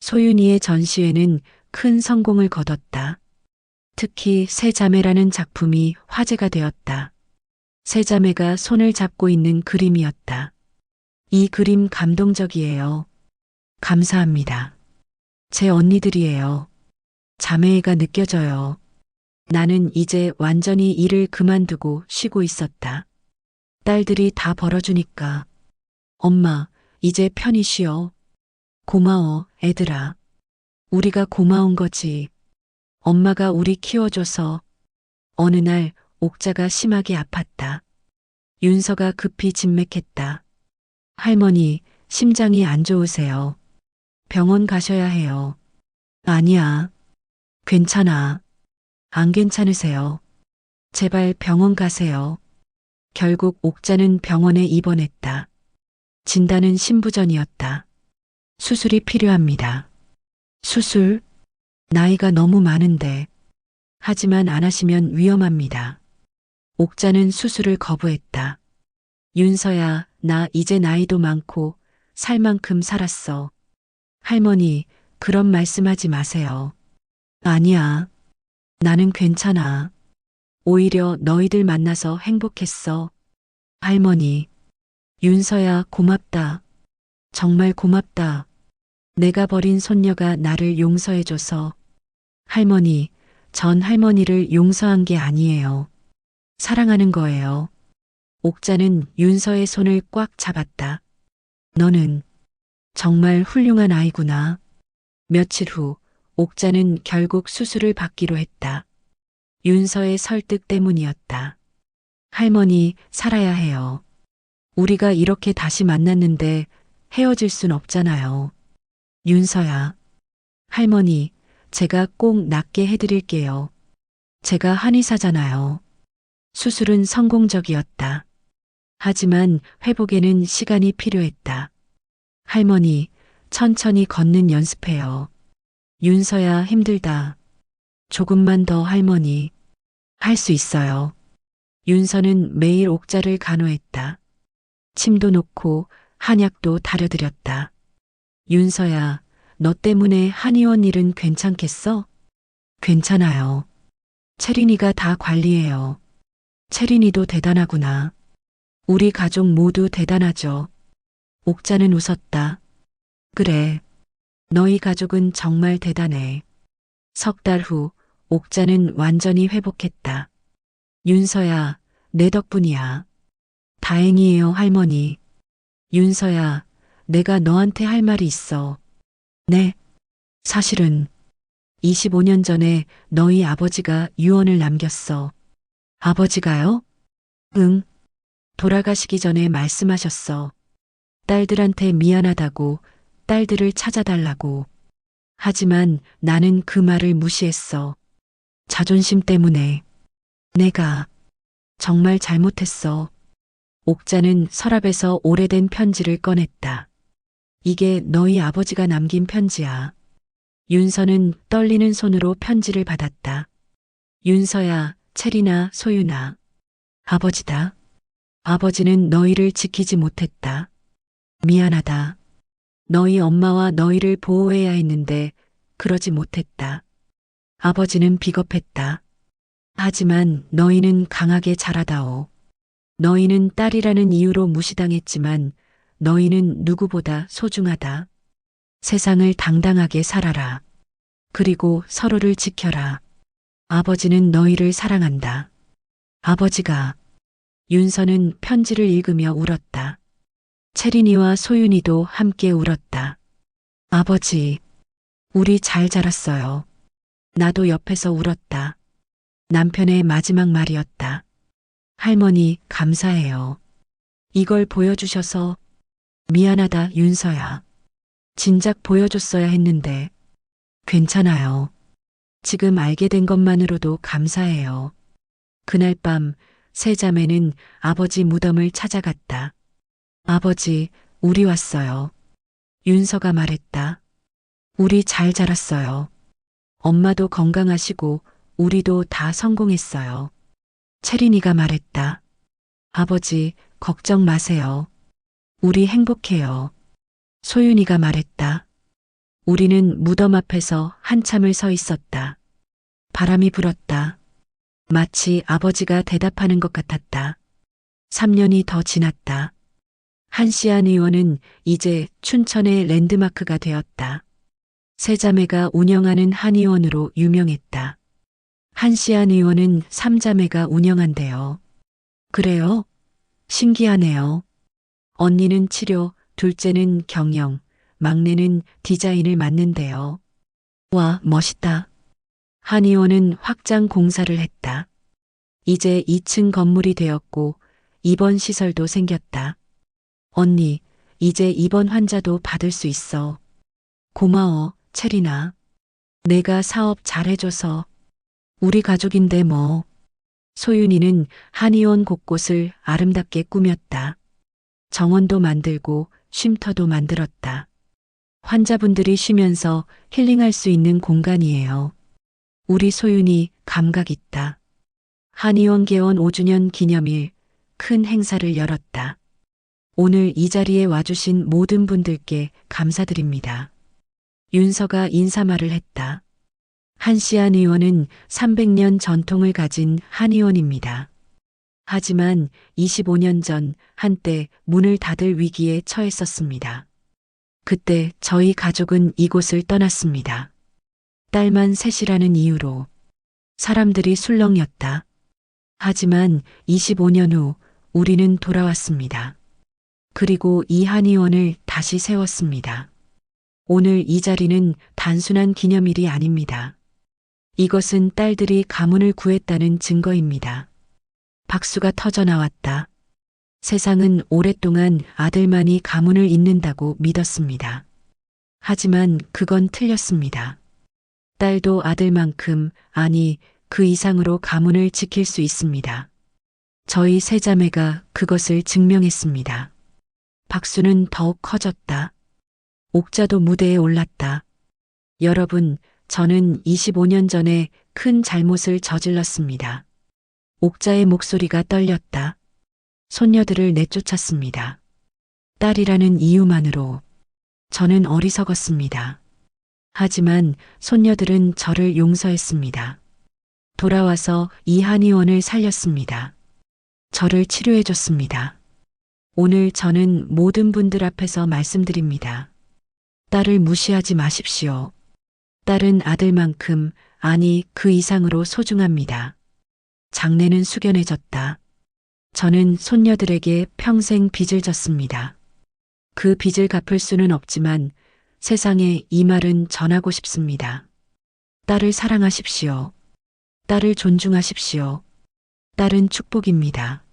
소윤이의 전시회는 큰 성공을 거뒀다. 특히 세 자매라는 작품이 화제가 되었다. 세 자매가 손을 잡고 있는 그림이었다. 이 그림 감동적이에요. 감사합니다. 제 언니들이에요. 자매애가 느껴져요. 나는 이제 완전히 일을 그만두고 쉬고 있었다. 딸들이 다 벌어주니까. 엄마, 이제 편히 쉬어. 고마워, 애들아. 우리가 고마운 거지. 엄마가 우리 키워줘서. 어느 날 옥자가 심하게 아팠다. 윤서가 급히 진맥했다. 할머니, 심장이 안 좋으세요. 병원 가셔야 해요. 아니야. 괜찮아. 안 괜찮으세요. 제발 병원 가세요. 결국 옥자는 병원에 입원했다. 진단은 신부전이었다. 수술이 필요합니다. 수술? 나이가 너무 많은데. 하지만 안 하시면 위험합니다. 옥자는 수술을 거부했다. 윤서야, 나 이제 나이도 많고 살 만큼 살았어. 할머니, 그런 말씀하지 마세요. 아니야. 나는 괜찮아. 오히려 너희들 만나서 행복했어. 할머니, 윤서야, 고맙다. 정말 고맙다. 내가 버린 손녀가 나를 용서해줘서. 할머니, 전 할머니를 용서한 게 아니에요. 사랑하는 거예요. 옥자는 윤서의 손을 꽉 잡았다. 너는 정말 훌륭한 아이구나. 며칠 후 옥자는 결국 수술을 받기로 했다. 윤서의 설득 때문이었다. 할머니, 살아야 해요. 우리가 이렇게 다시 만났는데 헤어질 순 없잖아요. 윤서야. 할머니, 제가 꼭 낫게 해드릴게요. 제가 한의사잖아요. 수술은 성공적이었다. 하지만 회복에는 시간이 필요했다. 할머니, 천천히 걷는 연습해요. 윤서야, 힘들다. 조금만 더 할머니. 할 수 있어요. 윤서는 매일 옥자를 간호했다. 침도 놓고 한약도 다려드렸다. 윤서야, 너 때문에 한의원 일은 괜찮겠어? 괜찮아요. 채린이가 다 관리해요. 채린이도 대단하구나. 우리 가족 모두 대단하죠. 옥자는 웃었다. 그래. 너희 가족은 정말 대단해. 석 달 후 옥자는 완전히 회복했다. 윤서야, 내 덕분이야. 다행이에요, 할머니. 윤서야, 내가 너한테 할 말이 있어. 네. 사실은 25년 전에 너희 아버지가 유언을 남겼어. 아버지가요? 응. 돌아가시기 전에 말씀하셨어. 딸들한테 미안하다고, 딸들을 찾아달라고. 하지만 나는 그 말을 무시했어. 자존심 때문에. 내가 정말 잘못했어. 옥자는 서랍에서 오래된 편지를 꺼냈다. 이게 너희 아버지가 남긴 편지야. 윤서는 떨리는 손으로 편지를 받았다. 윤서야, 체리나, 소윤아. 아버지다. 아버지는 너희를 지키지 못했다. 미안하다. 너희 엄마와 너희를 보호해야 했는데 그러지 못했다. 아버지는 비겁했다. 하지만 너희는 강하게 자라다오. 너희는 딸이라는 이유로 무시당했지만 너희는 누구보다 소중하다. 세상을 당당하게 살아라. 그리고 서로를 지켜라. 아버지는 너희를 사랑한다. 아버지가. 윤서는 편지를 읽으며 울었다. 채린이와 소윤이도 함께 울었다. 아버지, 우리 잘 자랐어요. 나도 옆에서 울었다. 남편의 마지막 말이었다. 할머니, 감사해요. 이걸 보여주셔서 미안하다, 윤서야. 진작 보여줬어야 했는데. 괜찮아요. 지금 알게 된 것만으로도 감사해요. 그날 밤 세 자매는 아버지 무덤을 찾아갔다. 아버지, 우리 왔어요. 윤서가 말했다. 우리 잘 자랐어요. 엄마도 건강하시고 우리도 다 성공했어요. 채린이가 말했다. 아버지, 걱정 마세요. 우리 행복해요. 소윤이가 말했다. 우리는 무덤 앞에서 한참을 서 있었다. 바람이 불었다. 마치 아버지가 대답하는 것 같았다. 3년이 더 지났다. 한시안 의원은 이제 춘천의 랜드마크가 되었다. 세 자매가 운영하는 한의원으로 유명했다. 한시안 의원은 3자매가 운영한대요. 그래요? 신기하네요. 언니는 치료, 둘째는 경영, 막내는 디자인을 맡는데요. 와, 멋있다. 한의원은 확장 공사를 했다. 이제 2층 건물이 되었고 입원 시설도 생겼다. 언니, 이제 입원 환자도 받을 수 있어. 고마워, 채린아. 내가 사업 잘해줘서. 우리 가족인데 뭐. 소윤이는 한의원 곳곳을 아름답게 꾸몄다. 정원도 만들고 쉼터도 만들었다. 환자분들이 쉬면서 힐링할 수 있는 공간이에요. 우리 소윤이 감각 있다. 한의원 개원 5주년 기념일 큰 행사를 열었다. 오늘 이 자리에 와주신 모든 분들께 감사드립니다. 윤서가 인사말을 했다. 한시안 의원은 300년 전통을 가진 한의원입니다. 하지만 25년 전 한때 문을 닫을 위기에 처했었습니다. 그때 저희 가족은 이곳을 떠났습니다. 딸만 셋이라는 이유로. 사람들이 술렁였다. 하지만 25년 후 우리는 돌아왔습니다. 그리고 이 한의원을 다시 세웠습니다. 오늘 이 자리는 단순한 기념일이 아닙니다. 이것은 딸들이 가문을 구했다는 증거입니다. 박수가 터져 나왔다. 세상은 오랫동안 아들만이 가문을 잇는다고 믿었습니다. 하지만 그건 틀렸습니다. 딸도 아들만큼, 아니, 그 이상으로 가문을 지킬 수 있습니다. 저희 세 자매가 그것을 증명했습니다. 박수는 더욱 커졌다. 옥자도 무대에 올랐다. 여러분, 저는 25년 전에 큰 잘못을 저질렀습니다. 옥자의 목소리가 떨렸다. 손녀들을 내쫓았습니다. 딸이라는 이유만으로. 저는 어리석었습니다. 하지만 손녀들은 저를 용서했습니다. 돌아와서 이 한의원을 살렸습니다. 저를 치료해줬습니다. 오늘 저는 모든 분들 앞에서 말씀드립니다. 딸을 무시하지 마십시오. 딸은 아들만큼, 아니 그 이상으로 소중합니다. 장례는 숙연해졌다. 저는 손녀들에게 평생 빚을 졌습니다. 그 빚을 갚을 수는 없지만 세상에 이 말은 전하고 싶습니다. 딸을 사랑하십시오. 딸을 존중하십시오. 딸은 축복입니다.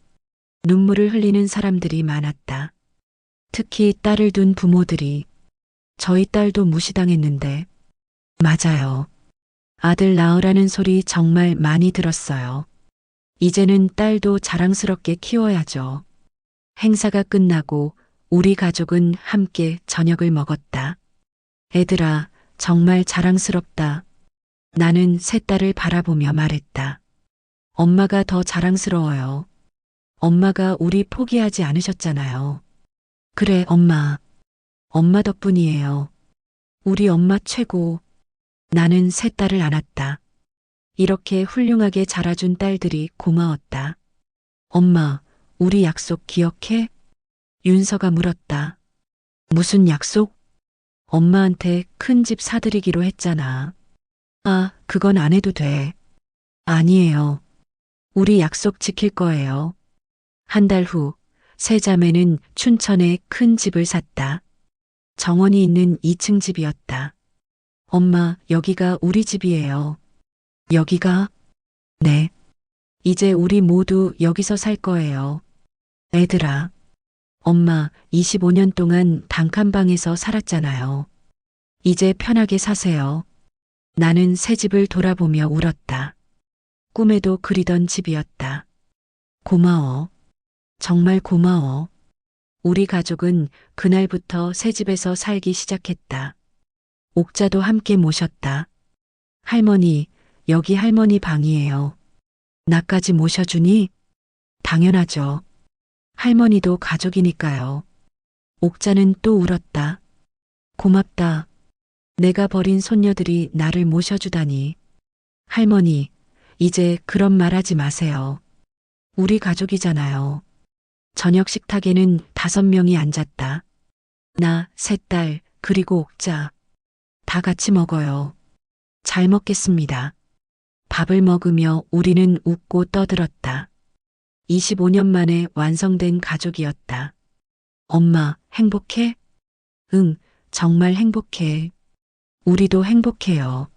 눈물을 흘리는 사람들이 많았다. 특히 딸을 둔 부모들이 저희 딸도 무시당했는데 맞아요. 아들 낳으라는 소리 정말 많이 들었어요. 이제는 딸도 자랑스럽게 키워야죠. 행사가 끝나고 우리 가족은 함께 저녁을 먹었다. 애들아, 정말 자랑스럽다. 나는 새 딸을 바라보며 말했다. 엄마가 더 자랑스러워요. 엄마가 우리 포기하지 않으셨잖아요. 그래, 엄마. 엄마 덕분이에요. 우리 엄마 최고. 나는 새 딸을 안았다. 이렇게 훌륭하게 자라준 딸들이 고마웠다. 엄마, 우리 약속 기억해? 윤서가 물었다. 무슨 약속? 엄마한테 큰 집 사드리기로 했잖아. 아, 그건 안 해도 돼. 아니에요. 우리 약속 지킬 거예요. 한 달 후, 세 자매는 춘천에 큰 집을 샀다. 정원이 있는 2층 집이었다. 엄마, 여기가 우리 집이에요. 여기가? 네. 이제 우리 모두 여기서 살 거예요. 애들아. 엄마, 25년 동안 단칸방에서 살았잖아요. 이제 편하게 사세요. 나는 새 집을 돌아보며 울었다. 꿈에도 그리던 집이었다. 고마워. 정말 고마워. 우리 가족은 그날부터 새 집에서 살기 시작했다. 옥자도 함께 모셨다. 할머니, 여기 할머니 방이에요. 나까지 모셔주니? 당연하죠. 할머니도 가족이니까요. 옥자는 또 울었다. 고맙다. 내가 버린 손녀들이 나를 모셔주다니. 할머니, 이제 그런 말 하지 마세요. 우리 가족이잖아요. 저녁 식탁에는 5명이 앉았다. 나, 세 딸, 그리고 옥자. 다 같이 먹어요. 잘 먹겠습니다. 밥을 먹으며 우리는 웃고 떠들었다. 25년 만에 완성된 가족이었다. 엄마, 행복해? 응, 정말 행복해. 우리도 행복해요.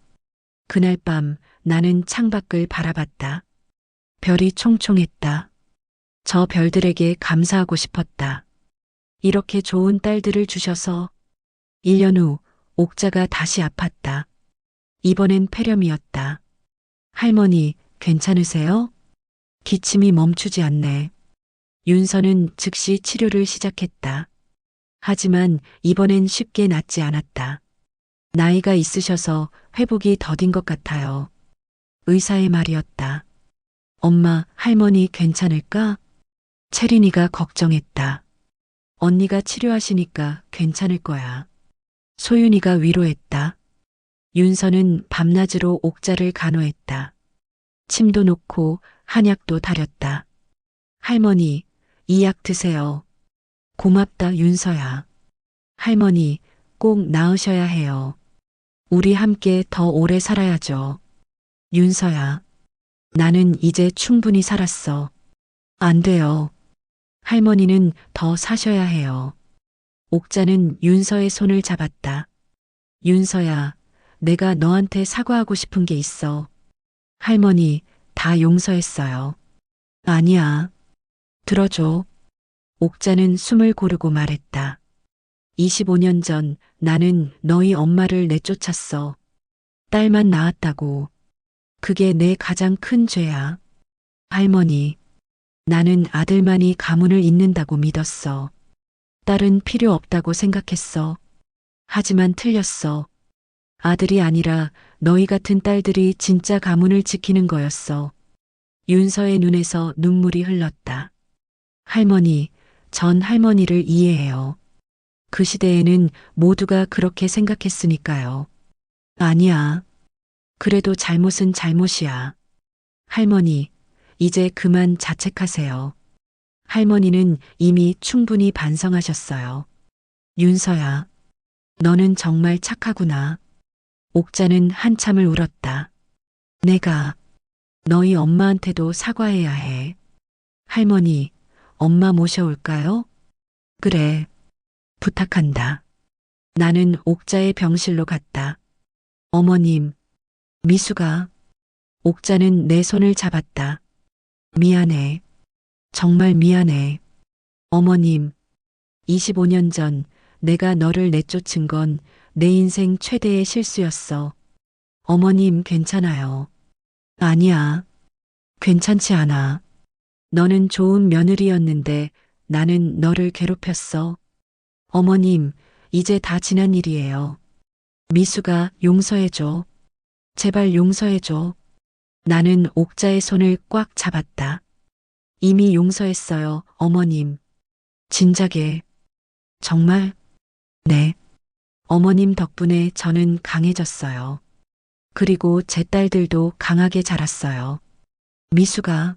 그날 밤 나는 창밖을 바라봤다. 별이 총총했다. 저 별들에게 감사하고 싶었다. 이렇게 좋은 딸들을 주셔서 1년 후 옥자가 다시 아팠다. 이번엔 폐렴이었다. 할머니, 괜찮으세요? 기침이 멈추지 않네. 윤서는 즉시 치료를 시작했다. 하지만 이번엔 쉽게 낫지 않았다. 나이가 있으셔서 회복이 더딘 것 같아요. 의사의 말이었다. 엄마, 할머니 괜찮을까? 채린이가 걱정했다. 언니가 치료하시니까 괜찮을 거야. 소윤이가 위로했다. 윤서는 밤낮으로 옥자를 간호했다. 침도 놓고 한약도 다렸다. 할머니, 이 약 드세요. 고맙다, 윤서야. 할머니, 꼭 나으셔야 해요. 우리 함께 더 오래 살아야죠. 윤서야, 나는 이제 충분히 살았어. 안 돼요. 할머니는 더 사셔야 해요. 옥자는 윤서의 손을 잡았다. 윤서야, 내가 너한테 사과하고 싶은 게 있어. 할머니, 다 용서했어요. 아니야. 들어줘. 옥자는 숨을 고르고 말했다. 25년 전 나는 너희 엄마를 내쫓았어. 딸만 낳았다고. 그게 내 가장 큰 죄야. 할머니, 나는 아들만이 가문을 잇는다고 믿었어. 딸은 필요 없다고 생각했어. 하지만 틀렸어. 아들이 아니라 너희 같은 딸들이 진짜 가문을 지키는 거였어. 윤서의 눈에서 눈물이 흘렀다. 할머니, 전 할머니를 이해해요. 그 시대에는 모두가 그렇게 생각했으니까요. 아니야. 그래도 잘못은 잘못이야. 할머니, 이제 그만 자책하세요. 할머니는 이미 충분히 반성하셨어요. 윤서야, 너는 정말 착하구나. 옥자는 한참을 울었다. 내가 너희 엄마한테도 사과해야 해. 할머니, 엄마 모셔올까요? 그래, 부탁한다. 나는 옥자의 병실로 갔다. 어머님, 미수가. 옥자는 내 손을 잡았다. 미안해. 정말 미안해. 어머님, 25년 전 내가 너를 내쫓은 건 내 인생 최대의 실수였어. 어머님, 괜찮아요. 아니야. 괜찮지 않아. 너는 좋은 며느리였는데 나는 너를 괴롭혔어. 어머님, 이제 다 지난 일이에요. 미수가 용서해줘. 제발 용서해줘. 나는 옥자의 손을 꽉 잡았다. 이미 용서했어요, 어머님. 진작에. 정말? 네. 어머님 덕분에 저는 강해졌어요. 그리고 제 딸들도 강하게 자랐어요. 미수가.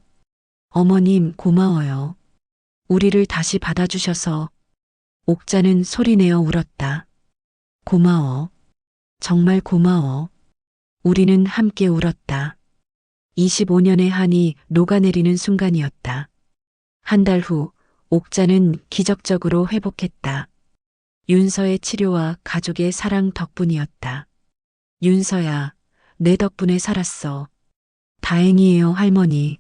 어머님 고마워요. 우리를 다시 받아주셔서. 옥자는 소리내어 울었다. 고마워. 정말 고마워. 우리는 함께 울었다. 25년의 한이 녹아내리는 순간이었다. 한 달 후, 옥자는 기적적으로 회복했다. 윤서의 치료와 가족의 사랑 덕분이었다. 윤서야, 내 덕분에 살았어. 다행이에요, 할머니.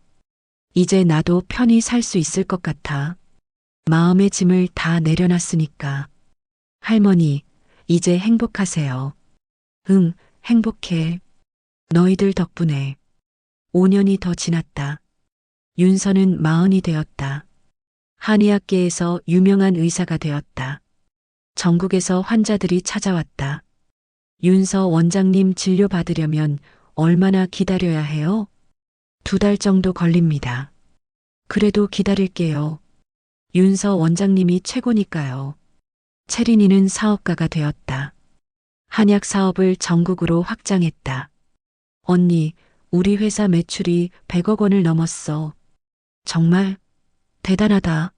이제 나도 편히 살 수 있을 것 같아. 마음의 짐을 다 내려놨으니까. 할머니, 이제 행복하세요. 응, 행복해. 너희들 덕분에. 5년이 더 지났다. 윤서는 40이 되었다. 한의학계에서 유명한 의사가 되었다. 전국에서 환자들이 찾아왔다. 윤서 원장님 진료받으려면 얼마나 기다려야 해요? 2달 정도 걸립니다. 그래도 기다릴게요. 윤서 원장님이 최고니까요. 채린이는 사업가가 되었다. 한약 사업을 전국으로 확장했다. 언니, 우리 회사 매출이 100억 원을 넘었어. 정말 대단하다.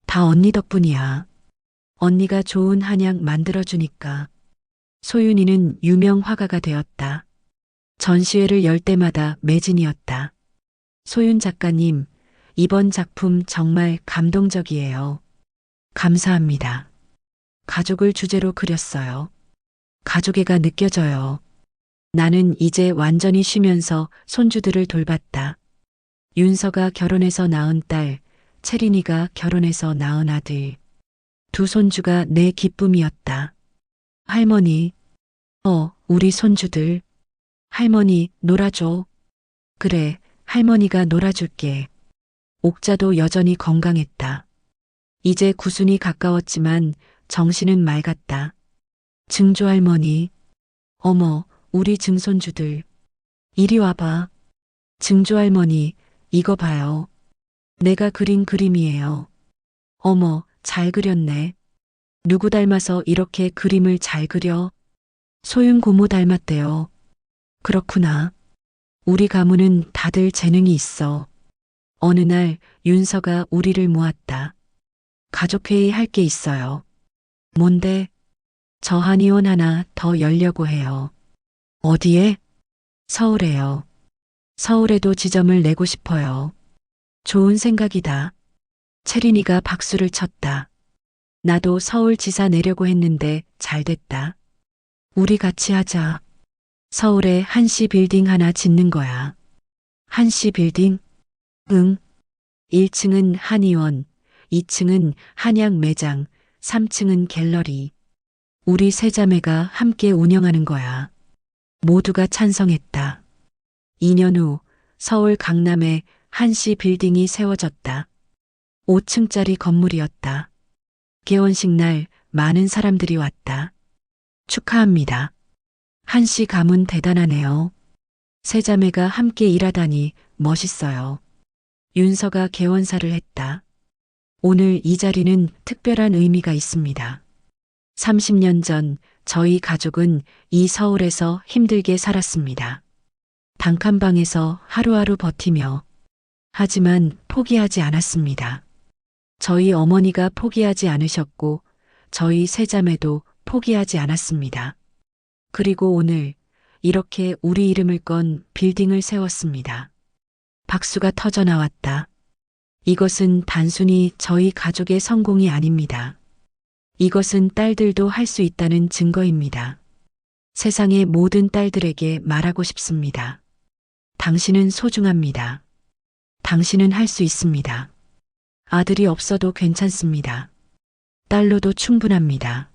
다 언니 덕분이야. 언니가 좋은 한약 만들어주니까. 소윤이는 유명 화가가 되었다. 전시회를 열 때마다 매진이었다. 소윤 작가님, 이번 작품 정말 감동적이에요. 감사합니다. 가족을 주제로 그렸어요. 가족애가 느껴져요. 나는 이제 완전히 쉬면서 손주들을 돌봤다. 윤서가 결혼해서 낳은 딸, 채린이가 결혼해서 낳은 아들. 2 손주가 내 기쁨이었다. 할머니, 우리 손주들. 할머니, 놀아줘. 그래, 할머니가 놀아줄게. 옥자도 여전히 건강했다. 이제 구순이 가까웠지만 정신은 맑았다. 증조 할머니. 어머, 우리 증손주들. 이리 와봐. 증조 할머니, 이거 봐요. 내가 그린 그림이에요. 어머, 잘 그렸네. 누구 닮아서 이렇게 그림을 잘 그려? 소윤 고모 닮았대요. 그렇구나. 우리 가문은 다들 재능이 있어. 어느 날 윤서가 우리를 모았다. 가족회의 할 게 있어요. 뭔데? 저 한의원 하나 더 열려고 해요. 어디에? 서울에요. 서울에도 지점을 내고 싶어요. 좋은 생각이다. 채린이가 박수를 쳤다. 나도 서울지사 내려고 했는데 잘 됐다. 우리 같이 하자. 서울에 한시 빌딩 하나 짓는 거야. 한시 빌딩? 응. 1층은 한의원, 2층은 한약 매장, 3층은 갤러리. 우리 세 자매가 함께 운영하는 거야. 모두가 찬성했다. 2년 후 서울 강남에 한시 빌딩이 세워졌다. 5층짜리 건물이었다. 개원식 날 많은 사람들이 왔다. 축하합니다. 한시 가문 대단하네요. 세 자매가 함께 일하다니 멋있어요. 윤서가 개원사를 했다. 오늘 이 자리는 특별한 의미가 있습니다. 30년 전 저희 가족은 이 서울에서 힘들게 살았습니다. 단칸방에서 하루하루 버티며. 하지만 포기하지 않았습니다. 저희 어머니가 포기하지 않으셨고 저희 세자매도 포기하지 않았습니다. 그리고 오늘 이렇게 우리 이름을 건 빌딩을 세웠습니다. 박수가 터져 나왔다. 이것은 단순히 저희 가족의 성공이 아닙니다. 이것은 딸들도 할 수 있다는 증거입니다. 세상의 모든 딸들에게 말하고 싶습니다. 당신은 소중합니다. 당신은 할 수 있습니다. 아들이 없어도 괜찮습니다. 딸로도 충분합니다.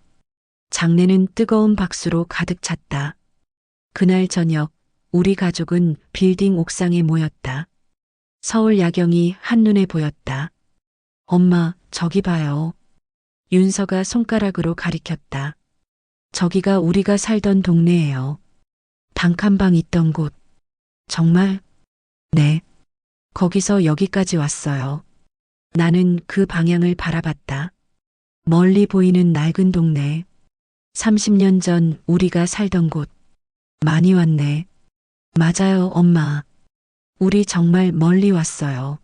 장례는 뜨거운 박수로 가득 찼다. 그날 저녁 우리 가족은 빌딩 옥상에 모였다. 서울 야경이 한눈에 보였다. 엄마, 저기 봐요. 윤서가 손가락으로 가리켰다. 저기가 우리가 살던 동네예요. 단칸방 있던 곳. 정말? 네. 거기서 여기까지 왔어요. 나는 그 방향을 바라봤다. 멀리 보이는 낡은 동네. 30년 전 우리가 살던 곳. 많이 왔네. 맞아요, 엄마. 우리 정말 멀리 왔어요.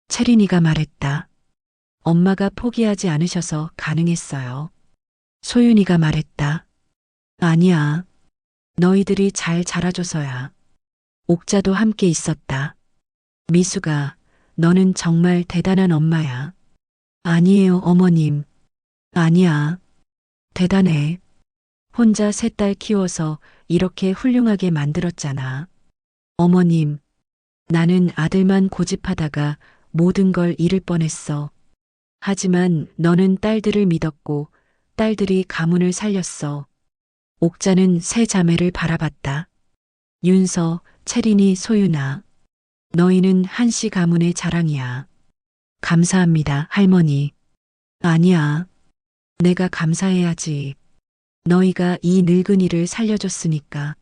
채린이가 말했다. 엄마가 포기하지 않으셔서 가능했어요. 소윤이가 말했다. 아니야. 너희들이 잘 자라줘서야. 옥자도 함께 있었다. 미수가, 너는 정말 대단한 엄마야. 아니에요, 어머님. 아니야. 대단해. 혼자 세 딸 키워서 이렇게 훌륭하게 만들었잖아. 어머님, 나는 아들만 고집하다가 모든 걸 잃을 뻔했어. 하지만 너는 딸들을 믿었고 딸들이 가문을 살렸어. 옥자는 세 자매를 바라봤다. 윤서, 채린이, 소윤아. 너희는 한씨 가문의 자랑이야. 감사합니다, 할머니. 아니야. 내가 감사해야지. 너희가 이 늙은이를 살려줬으니까.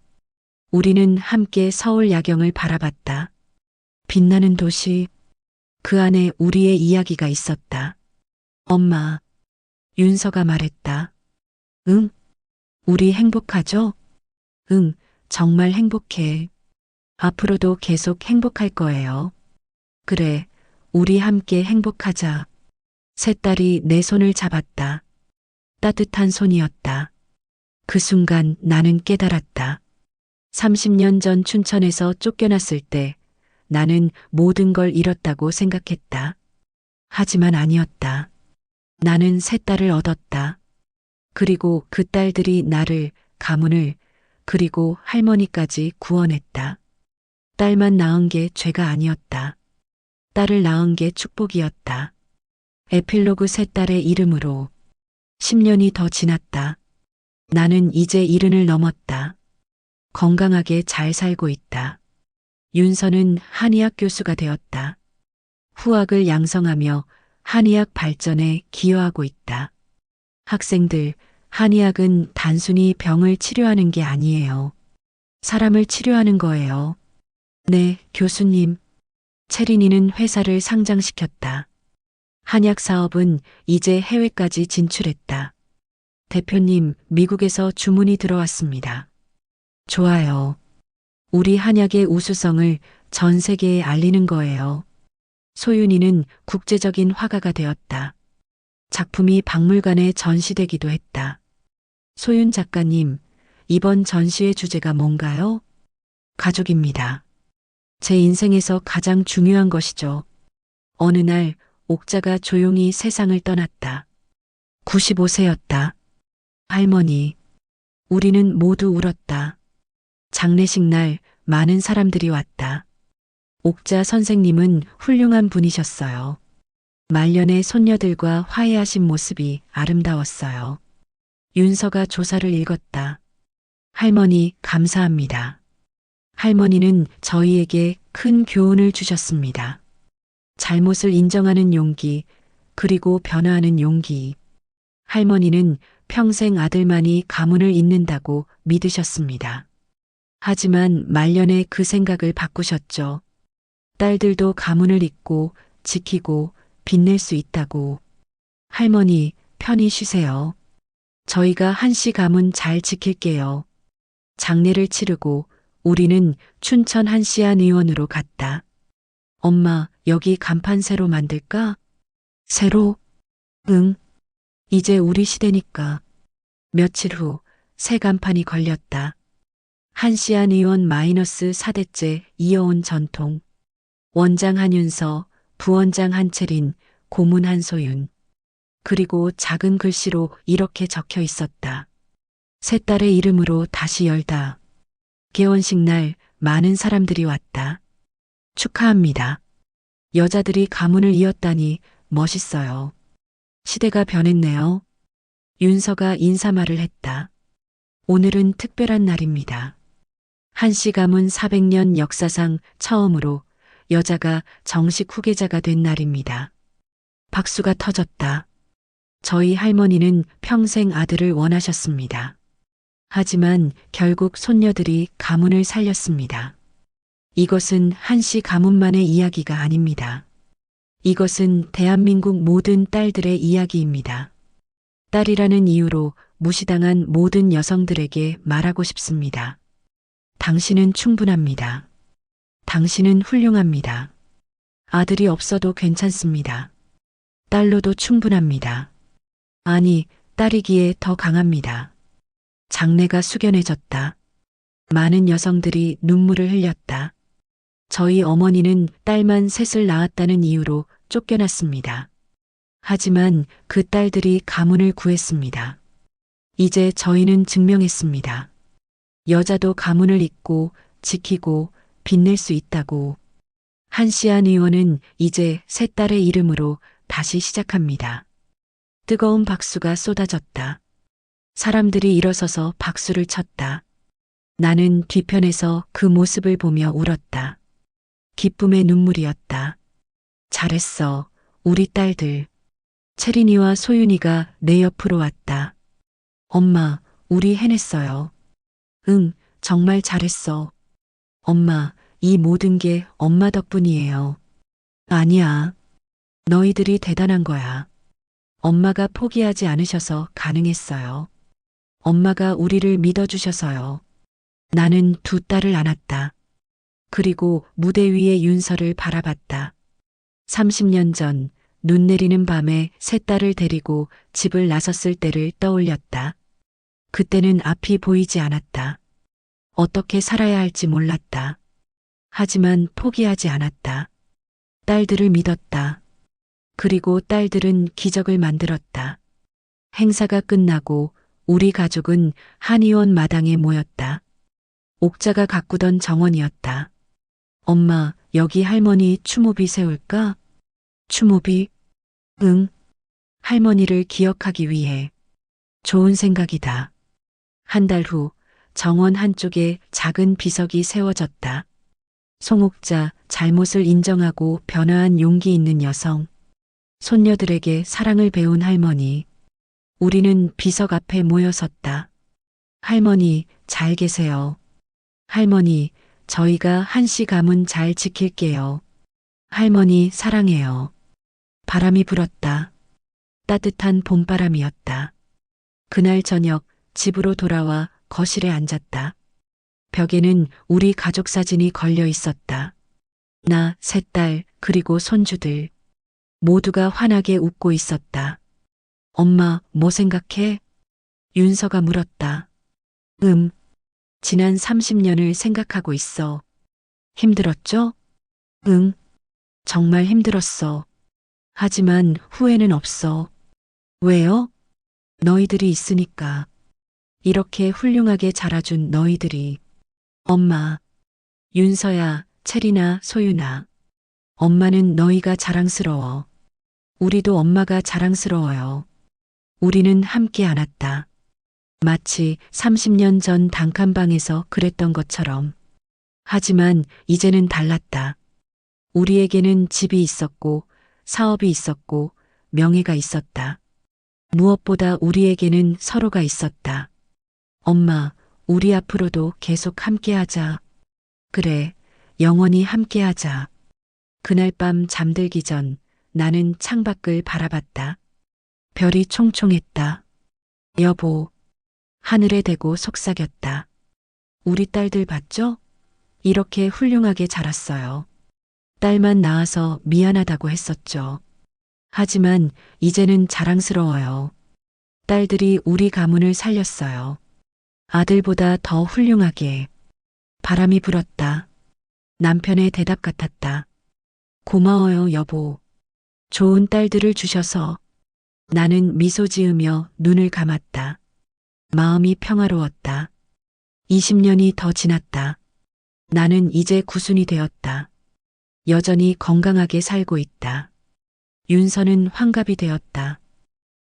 우리는 함께 서울 야경을 바라봤다. 빛나는 도시. 그 안에 우리의 이야기가 있었다. 엄마. 윤서가 말했다. 응? 우리 행복하죠? 응, 정말 행복해. 앞으로도 계속 행복할 거예요. 그래, 우리 함께 행복하자. 세 딸이 내 손을 잡았다. 따뜻한 손이었다. 그 순간 나는 깨달았다. 30년 전 춘천에서 쫓겨났을 때 나는 모든 걸 잃었다고 생각했다. 하지만 아니었다. 나는 세 딸을 얻었다. 그리고 그 딸들이 나를, 가문을, 그리고 할머니까지 구원했다. 딸만 낳은 게 죄가 아니었다. 딸을 낳은 게 축복이었다. 에필로그 세 딸의 이름으로 10년이 더 지났다. 나는 이제 70을 넘었다. 건강하게 잘 살고 있다. 윤서는 한의학 교수가 되었다. 후학을 양성하며 한의학 발전에 기여하고 있다. 학생들, 한의학은 단순히 병을 치료하는 게 아니에요. 사람을 치료하는 거예요. 네, 교수님. 채린이는 회사를 상장시켰다. 한약 사업은 이제 해외까지 진출했다. 대표님, 미국에서 주문이 들어왔습니다. 좋아요. 우리 한약의 우수성을 전 세계에 알리는 거예요. 소윤이는 국제적인 화가가 되었다. 작품이 박물관에 전시되기도 했다. 소윤 작가님, 이번 전시의 주제가 뭔가요? 가족입니다. 제 인생에서 가장 중요한 것이죠. 어느 날 옥자가 조용히 세상을 떠났다. 95세였다. 할머니, 우리는 모두 울었다. 장례식 날 많은 사람들이 왔다. 옥자 선생님은 훌륭한 분이셨어요. 말년의 손녀들과 화해하신 모습이 아름다웠어요. 윤서가 조사를 읽었다. 할머니, 감사합니다. 할머니는 저희에게 큰 교훈을 주셨습니다. 잘못을 인정하는 용기, 그리고 변화하는 용기. 할머니는 평생 아들만이 가문을 잇는다고 믿으셨습니다. 하지만 말년에 그 생각을 바꾸셨죠. 딸들도 가문을 잇고 지키고 빛낼 수 있다고. 할머니, 편히 쉬세요. 저희가 한씨 가문 잘 지킬게요. 장례를 치르고 우리는 춘천 한씨안 의원으로 갔다. 엄마, 여기 간판 새로 만들까? 새로? 응. 이제 우리 시대니까. 며칠 후 새 간판이 걸렸다. 한시안 의원 마이너스 4대째 이어온 전통. 원장 한윤서, 부원장 한채린, 고문 한소윤. 그리고 작은 글씨로 이렇게 적혀 있었다. 새 딸의 이름으로 다시 열다. 개원식 날 많은 사람들이 왔다. 축하합니다. 여자들이 가문을 이었다니 멋있어요. 시대가 변했네요. 윤서가 인사말을 했다. 오늘은 특별한 날입니다. 한씨 가문 400년 역사상 처음으로 여자가 정식 후계자가 된 날입니다. 박수가 터졌다. 저희 할머니는 평생 아들을 원하셨습니다. 하지만 결국 손녀들이 가문을 살렸습니다. 이것은 한씨 가문만의 이야기가 아닙니다. 이것은 대한민국 모든 딸들의 이야기입니다. 딸이라는 이유로 무시당한 모든 여성들에게 말하고 싶습니다. 당신은 충분합니다. 당신은 훌륭합니다. 아들이 없어도 괜찮습니다. 딸로도 충분합니다. 아니, 딸이기에 더 강합니다. 장내가 숙연해졌다. 많은 여성들이 눈물을 흘렸다. 저희 어머니는 딸만 셋을 낳았다는 이유로 쫓겨났습니다. 하지만 그 딸들이 가문을 구했습니다. 이제 저희는 증명했습니다. 여자도 가문을 잇고 지키고 빛낼 수 있다고. 한시안 의원은 이제 새 딸의 이름으로 다시 시작합니다. 뜨거운 박수가 쏟아졌다. 사람들이 일어서서 박수를 쳤다. 나는 뒤편에서 그 모습을 보며 울었다. 기쁨의 눈물이었다. 잘했어, 우리 딸들. 채린이와 소윤이가 내 옆으로 왔다. 엄마, 우리 해냈어요. 응, 정말 잘했어. 엄마, 이 모든 게 엄마 덕분이에요. 아니야. 너희들이 대단한 거야. 엄마가 포기하지 않으셔서 가능했어요. 엄마가 우리를 믿어주셔서요. 나는 두 딸을 안았다. 그리고 무대 위에 윤서를 바라봤다. 30년 전 눈 내리는 밤에 새 딸을 데리고 집을 나섰을 때를 떠올렸다. 그때는 앞이 보이지 않았다. 어떻게 살아야 할지 몰랐다. 하지만 포기하지 않았다. 딸들을 믿었다. 그리고 딸들은 기적을 만들었다. 행사가 끝나고 우리 가족은 한의원 마당에 모였다. 옥자가 가꾸던 정원이었다. 엄마, 여기 할머니 추모비 세울까? 추모비? 응. 할머니를 기억하기 위해. 좋은 생각이다. 한 달 후 정원 한쪽에 작은 비석이 세워졌다. 송옥자, 잘못을 인정하고 변화한 용기 있는 여성. 손녀들에게 사랑을 배운 할머니. 우리는 비석 앞에 모여 섰다. 할머니, 잘 계세요. 할머니, 저희가 한씨 가문 잘 지킬게요. 할머니, 사랑해요. 바람이 불었다. 따뜻한 봄바람이었다. 그날 저녁 집으로 돌아와 거실에 앉았다. 벽에는 우리 가족 사진이 걸려 있었다. 나, 세 딸, 그리고 손주들. 모두가 환하게 웃고 있었다. 엄마, 뭐 생각해? 윤서가 물었다. 지난 30년을 생각하고 있어. 힘들었죠? 응, 정말 힘들었어. 하지만 후회는 없어. 왜요? 너희들이 있으니까. 이렇게 훌륭하게 자라준 너희들이. 엄마, 윤서야, 채린아, 소윤아. 엄마는 너희가 자랑스러워. 우리도 엄마가 자랑스러워요. 우리는 함께 안았다. 마치 30년 전 단칸방에서 그랬던 것처럼. 하지만 이제는 달랐다. 우리에게는 집이 있었고, 사업이 있었고, 명예가 있었다. 무엇보다 우리에게는 서로가 있었다. 엄마, 우리 앞으로도 계속 함께하자. 그래, 영원히 함께하자. 그날 밤 잠들기 전 나는 창밖을 바라봤다. 별이 총총했다. 여보, 하늘에 대고 속삭였다. 우리 딸들 봤죠? 이렇게 훌륭하게 자랐어요. 딸만 낳아서 미안하다고 했었죠. 하지만 이제는 자랑스러워요. 딸들이 우리 가문을 살렸어요. 아들보다 더 훌륭하게. 바람이 불었다. 남편의 대답 같았다. 고마워요, 여보. 좋은 딸들을 주셔서. 나는 미소 지으며 눈을 감았다. 마음이 평화로웠다. 20년이 더 지났다. 나는 이제 구순이 되었다. 여전히 건강하게 살고 있다. 윤서는 환갑이 되었다.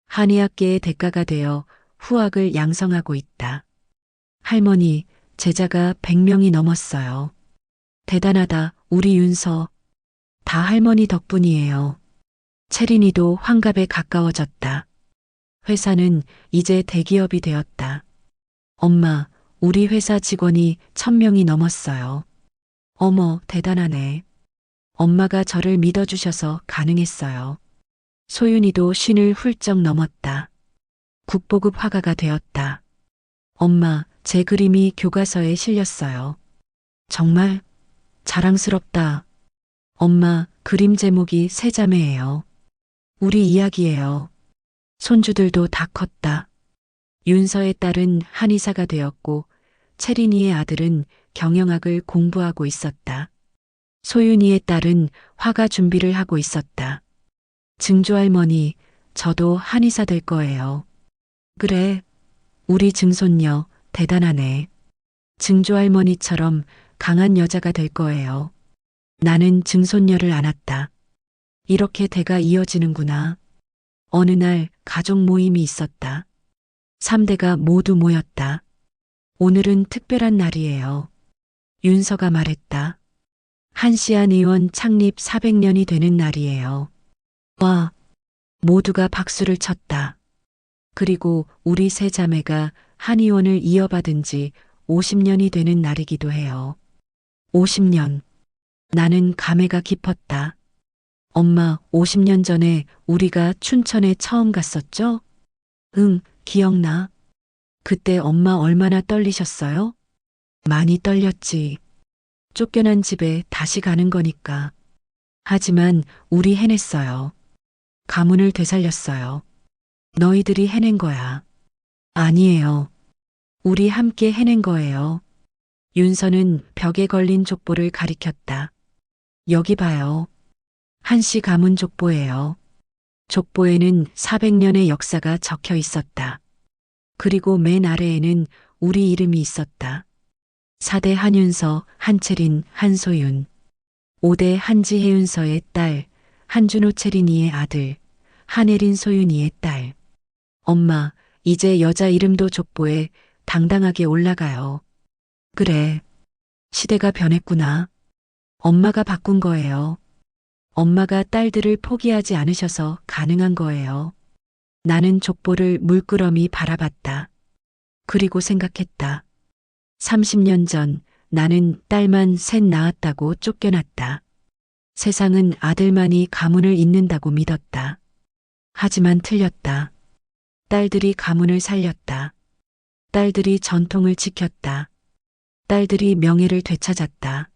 한의학계의 대가가 되어 후학을 양성하고 있다. 할머니, 제자가 100명이 넘었어요. 대단하다, 우리 윤서. 다 할머니 덕분이에요. 채린이도 환갑에 가까워졌다. 회사는 이제 대기업이 되었다. 엄마, 우리 회사 직원이 1000명이 넘었어요. 어머, 대단하네. 엄마가 저를 믿어주셔서 가능했어요. 소윤이도 50을 훌쩍 넘었다. 국보급 화가가 되었다. 엄마, 제 그림이 교과서에 실렸어요. 정말 자랑스럽다. 엄마, 그림 제목이 세자매예요. 우리 이야기예요. 손주들도 다 컸다. 윤서의 딸은 한의사가 되었고 채린이의 아들은 경영학을 공부하고 있었다. 소윤이의 딸은 화가 준비를 하고 있었다. 증조할머니, 저도 한의사 될 거예요. 그래, 우리 증손녀 대단하네. 증조할머니처럼 강한 여자가 될 거예요. 나는 증손녀를 안았다. 이렇게 대가 이어지는구나. 어느 날 가족 모임이 있었다. 3대가 모두 모였다. 오늘은 특별한 날이에요. 윤서가 말했다. 한시안 의원 창립 400년이 되는 날이에요. 와, 모두가 박수를 쳤다. 그리고 우리 세 자매가 한의원을 이어받은 지 50년이 되는 날이기도 해요. 50년. 나는 감회가 깊었다. 엄마, 50년 전에 우리가 춘천에 처음 갔었죠? 응, 기억나. 그때 엄마 얼마나 떨리셨어요? 많이 떨렸지. 쫓겨난 집에 다시 가는 거니까. 하지만 우리 해냈어요. 가문을 되살렸어요. 너희들이 해낸 거야. 아니에요. 우리 함께 해낸 거예요. 윤서는 벽에 걸린 족보를 가리켰다. 여기 봐요. 한씨 가문 족보예요. 족보에는 400년의 역사가 적혀 있었다. 그리고 맨 아래에는 우리 이름이 있었다. 4대 한윤서, 한채린, 한소윤. 5대 한지혜윤서의 딸, 한준호 채린이의 아들, 한혜린 소윤이의 딸. 엄마, 이제 여자 이름도 족보에 당당하게 올라가요. 그래. 시대가 변했구나. 엄마가 바꾼 거예요. 엄마가 딸들을 포기하지 않으셔서 가능한 거예요. 나는 족보를 물끄러미 바라봤다. 그리고 생각했다. 30년 전 나는 딸만 셋 낳았다고 쫓겨났다. 세상은 아들만이 가문을 잇는다고 믿었다. 하지만 틀렸다. 딸들이 가문을 살렸다. 딸들이 전통을 지켰다. 딸들이 명예를 되찾았다.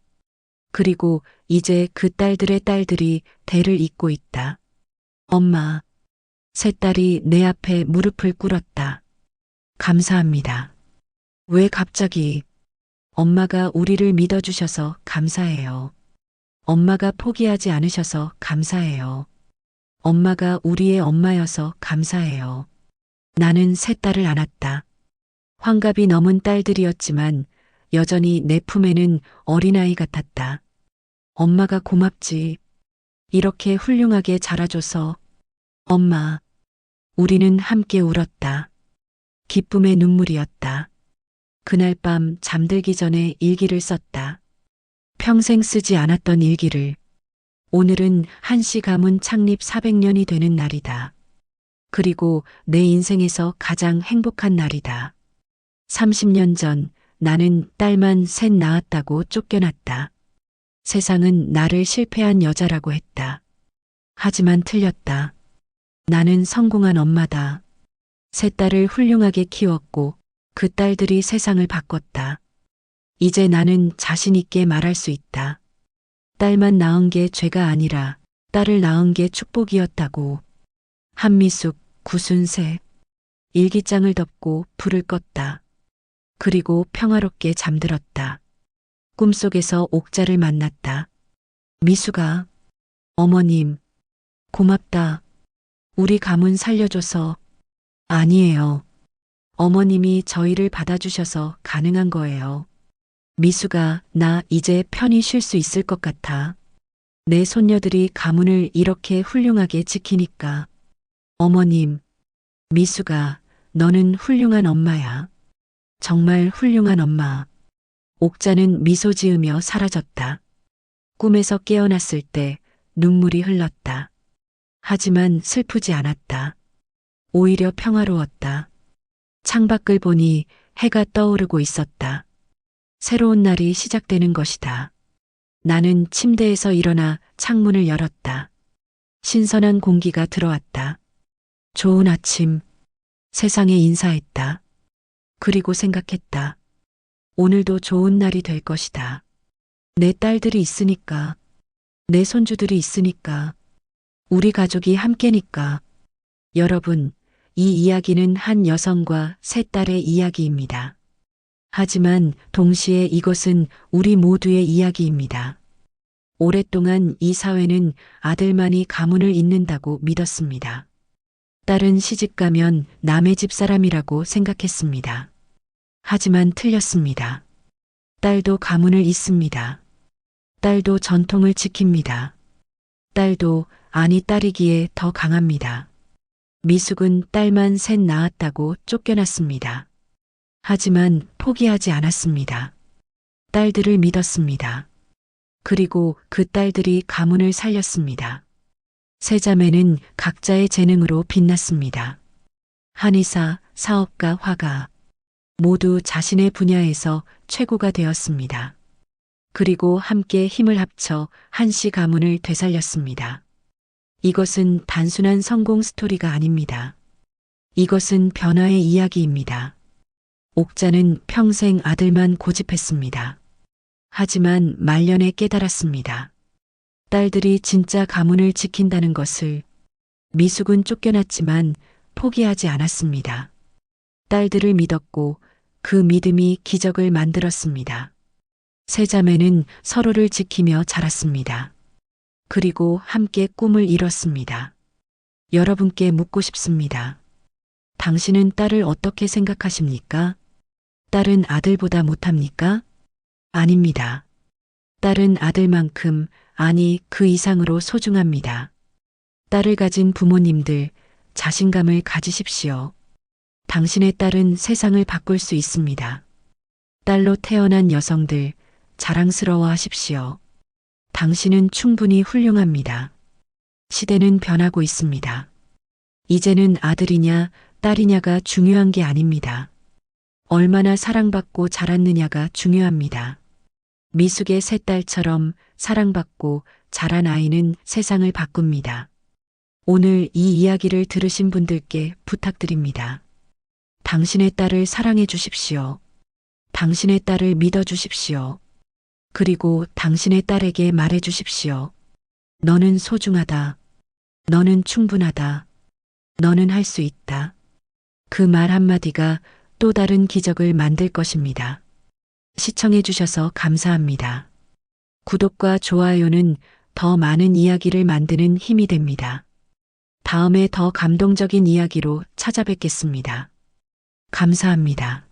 그리고 이제 그 딸들의 딸들이 대를 잇고 있다. 엄마, 세 딸이 내 앞에 무릎을 꿇었다. 감사합니다. 왜 갑자기? 엄마가 우리를 믿어주셔서 감사해요. 엄마가 포기하지 않으셔서 감사해요. 엄마가 우리의 엄마여서 감사해요. 나는 세 딸을 안았다. 환갑이 넘은 딸들이었지만 여전히 내 품에는 어린아이 같았다. 엄마가 고맙지. 이렇게 훌륭하게 자라줘서. 엄마, 우리는 함께 울었다. 기쁨의 눈물이었다. 그날 밤 잠들기 전에 일기를 썼다. 평생 쓰지 않았던 일기를. 오늘은 한씨 가문 창립 400년이 되는 날이다. 그리고 내 인생에서 가장 행복한 날이다. 30년 전 나는 딸만 셋 낳았다고 쫓겨났다. 세상은 나를 실패한 여자라고 했다. 하지만 틀렸다. 나는 성공한 엄마다. 세 딸을 훌륭하게 키웠고 그 딸들이 세상을 바꿨다. 이제 나는 자신 있게 말할 수 있다. 딸만 낳은 게 죄가 아니라 딸을 낳은 게 축복이었다고. 한미숙, 구순새. 일기장을 덮고 불을 껐다. 그리고 평화롭게 잠들었다. 꿈속에서 옥자를 만났다. 미수가, 어머님, 고맙다. 우리 가문 살려줘서. 아니에요. 어머님이 저희를 받아주셔서 가능한 거예요. 미수가, 나 이제 편히 쉴 수 있을 것 같아. 내 손녀들이 가문을 이렇게 훌륭하게 지키니까. 어머님, 미수가, 너는 훌륭한 엄마야. 정말 훌륭한 엄마. 옥자는 미소 지으며 사라졌다. 꿈에서 깨어났을 때 눈물이 흘렀다. 하지만 슬프지 않았다. 오히려 평화로웠다. 창밖을 보니 해가 떠오르고 있었다. 새로운 날이 시작되는 것이다. 나는 침대에서 일어나 창문을 열었다. 신선한 공기가 들어왔다. 좋은 아침. 세상에 인사했다. 그리고 생각했다. 오늘도 좋은 날이 될 것이다. 내 딸들이 있으니까. 내 손주들이 있으니까. 우리 가족이 함께니까. 여러분, 이 이야기는 한 여성과 세 딸의 이야기입니다. 하지만 동시에 이것은 우리 모두의 이야기입니다. 오랫동안 이 사회는 아들만이 가문을 잇는다고 믿었습니다. 딸은 시집가면 남의 집 사람이라고 생각했습니다. 하지만 틀렸습니다. 딸도 가문을 잇습니다. 딸도 전통을 지킵니다. 딸도 아니 딸이기에 더 강합니다. 미숙은 딸만 셋 낳았다고 쫓겨났습니다. 하지만 포기하지 않았습니다. 딸들을 믿었습니다. 그리고 그 딸들이 가문을 살렸습니다. 세 자매는 각자의 재능으로 빛났습니다. 한의사, 사업가, 화가 모두 자신의 분야에서 최고가 되었습니다. 그리고 함께 힘을 합쳐 한씨 가문을 되살렸습니다. 이것은 단순한 성공 스토리가 아닙니다. 이것은 변화의 이야기입니다. 옥자는 평생 아들만 고집했습니다. 하지만 말년에 깨달았습니다. 딸들이 진짜 가문을 지킨다는 것을. 미숙은 쫓겨났지만 포기하지 않았습니다. 딸들을 믿었고 그 믿음이 기적을 만들었습니다. 세 자매는 서로를 지키며 자랐습니다. 그리고 함께 꿈을 이뤘습니다. 여러분께 묻고 싶습니다. 당신은 딸을 어떻게 생각하십니까? 딸은 아들보다 못합니까? 아닙니다. 딸은 아들만큼, 아니 그 이상으로 소중합니다. 딸을 가진 부모님들, 자신감을 가지십시오. 당신의 딸은 세상을 바꿀 수 있습니다. 딸로 태어난 여성들, 자랑스러워 하십시오. 당신은 충분히 훌륭합니다. 시대는 변하고 있습니다. 이제는 아들이냐, 딸이냐가 중요한 게 아닙니다. 얼마나 사랑받고 자랐느냐가 중요합니다. 미숙의 세 딸처럼 사랑받고 자란 아이는 세상을 바꿉니다. 오늘 이 이야기를 들으신 분들께 부탁드립니다. 당신의 딸을 사랑해 주십시오. 당신의 딸을 믿어 주십시오. 그리고 당신의 딸에게 말해 주십시오. 너는 소중하다. 너는 충분하다. 너는 할 수 있다. 그 말 한마디가 또 다른 기적을 만들 것입니다. 시청해 주셔서 감사합니다. 구독과 좋아요는 더 많은 이야기를 만드는 힘이 됩니다. 다음에 더 감동적인 이야기로 찾아뵙겠습니다. 감사합니다.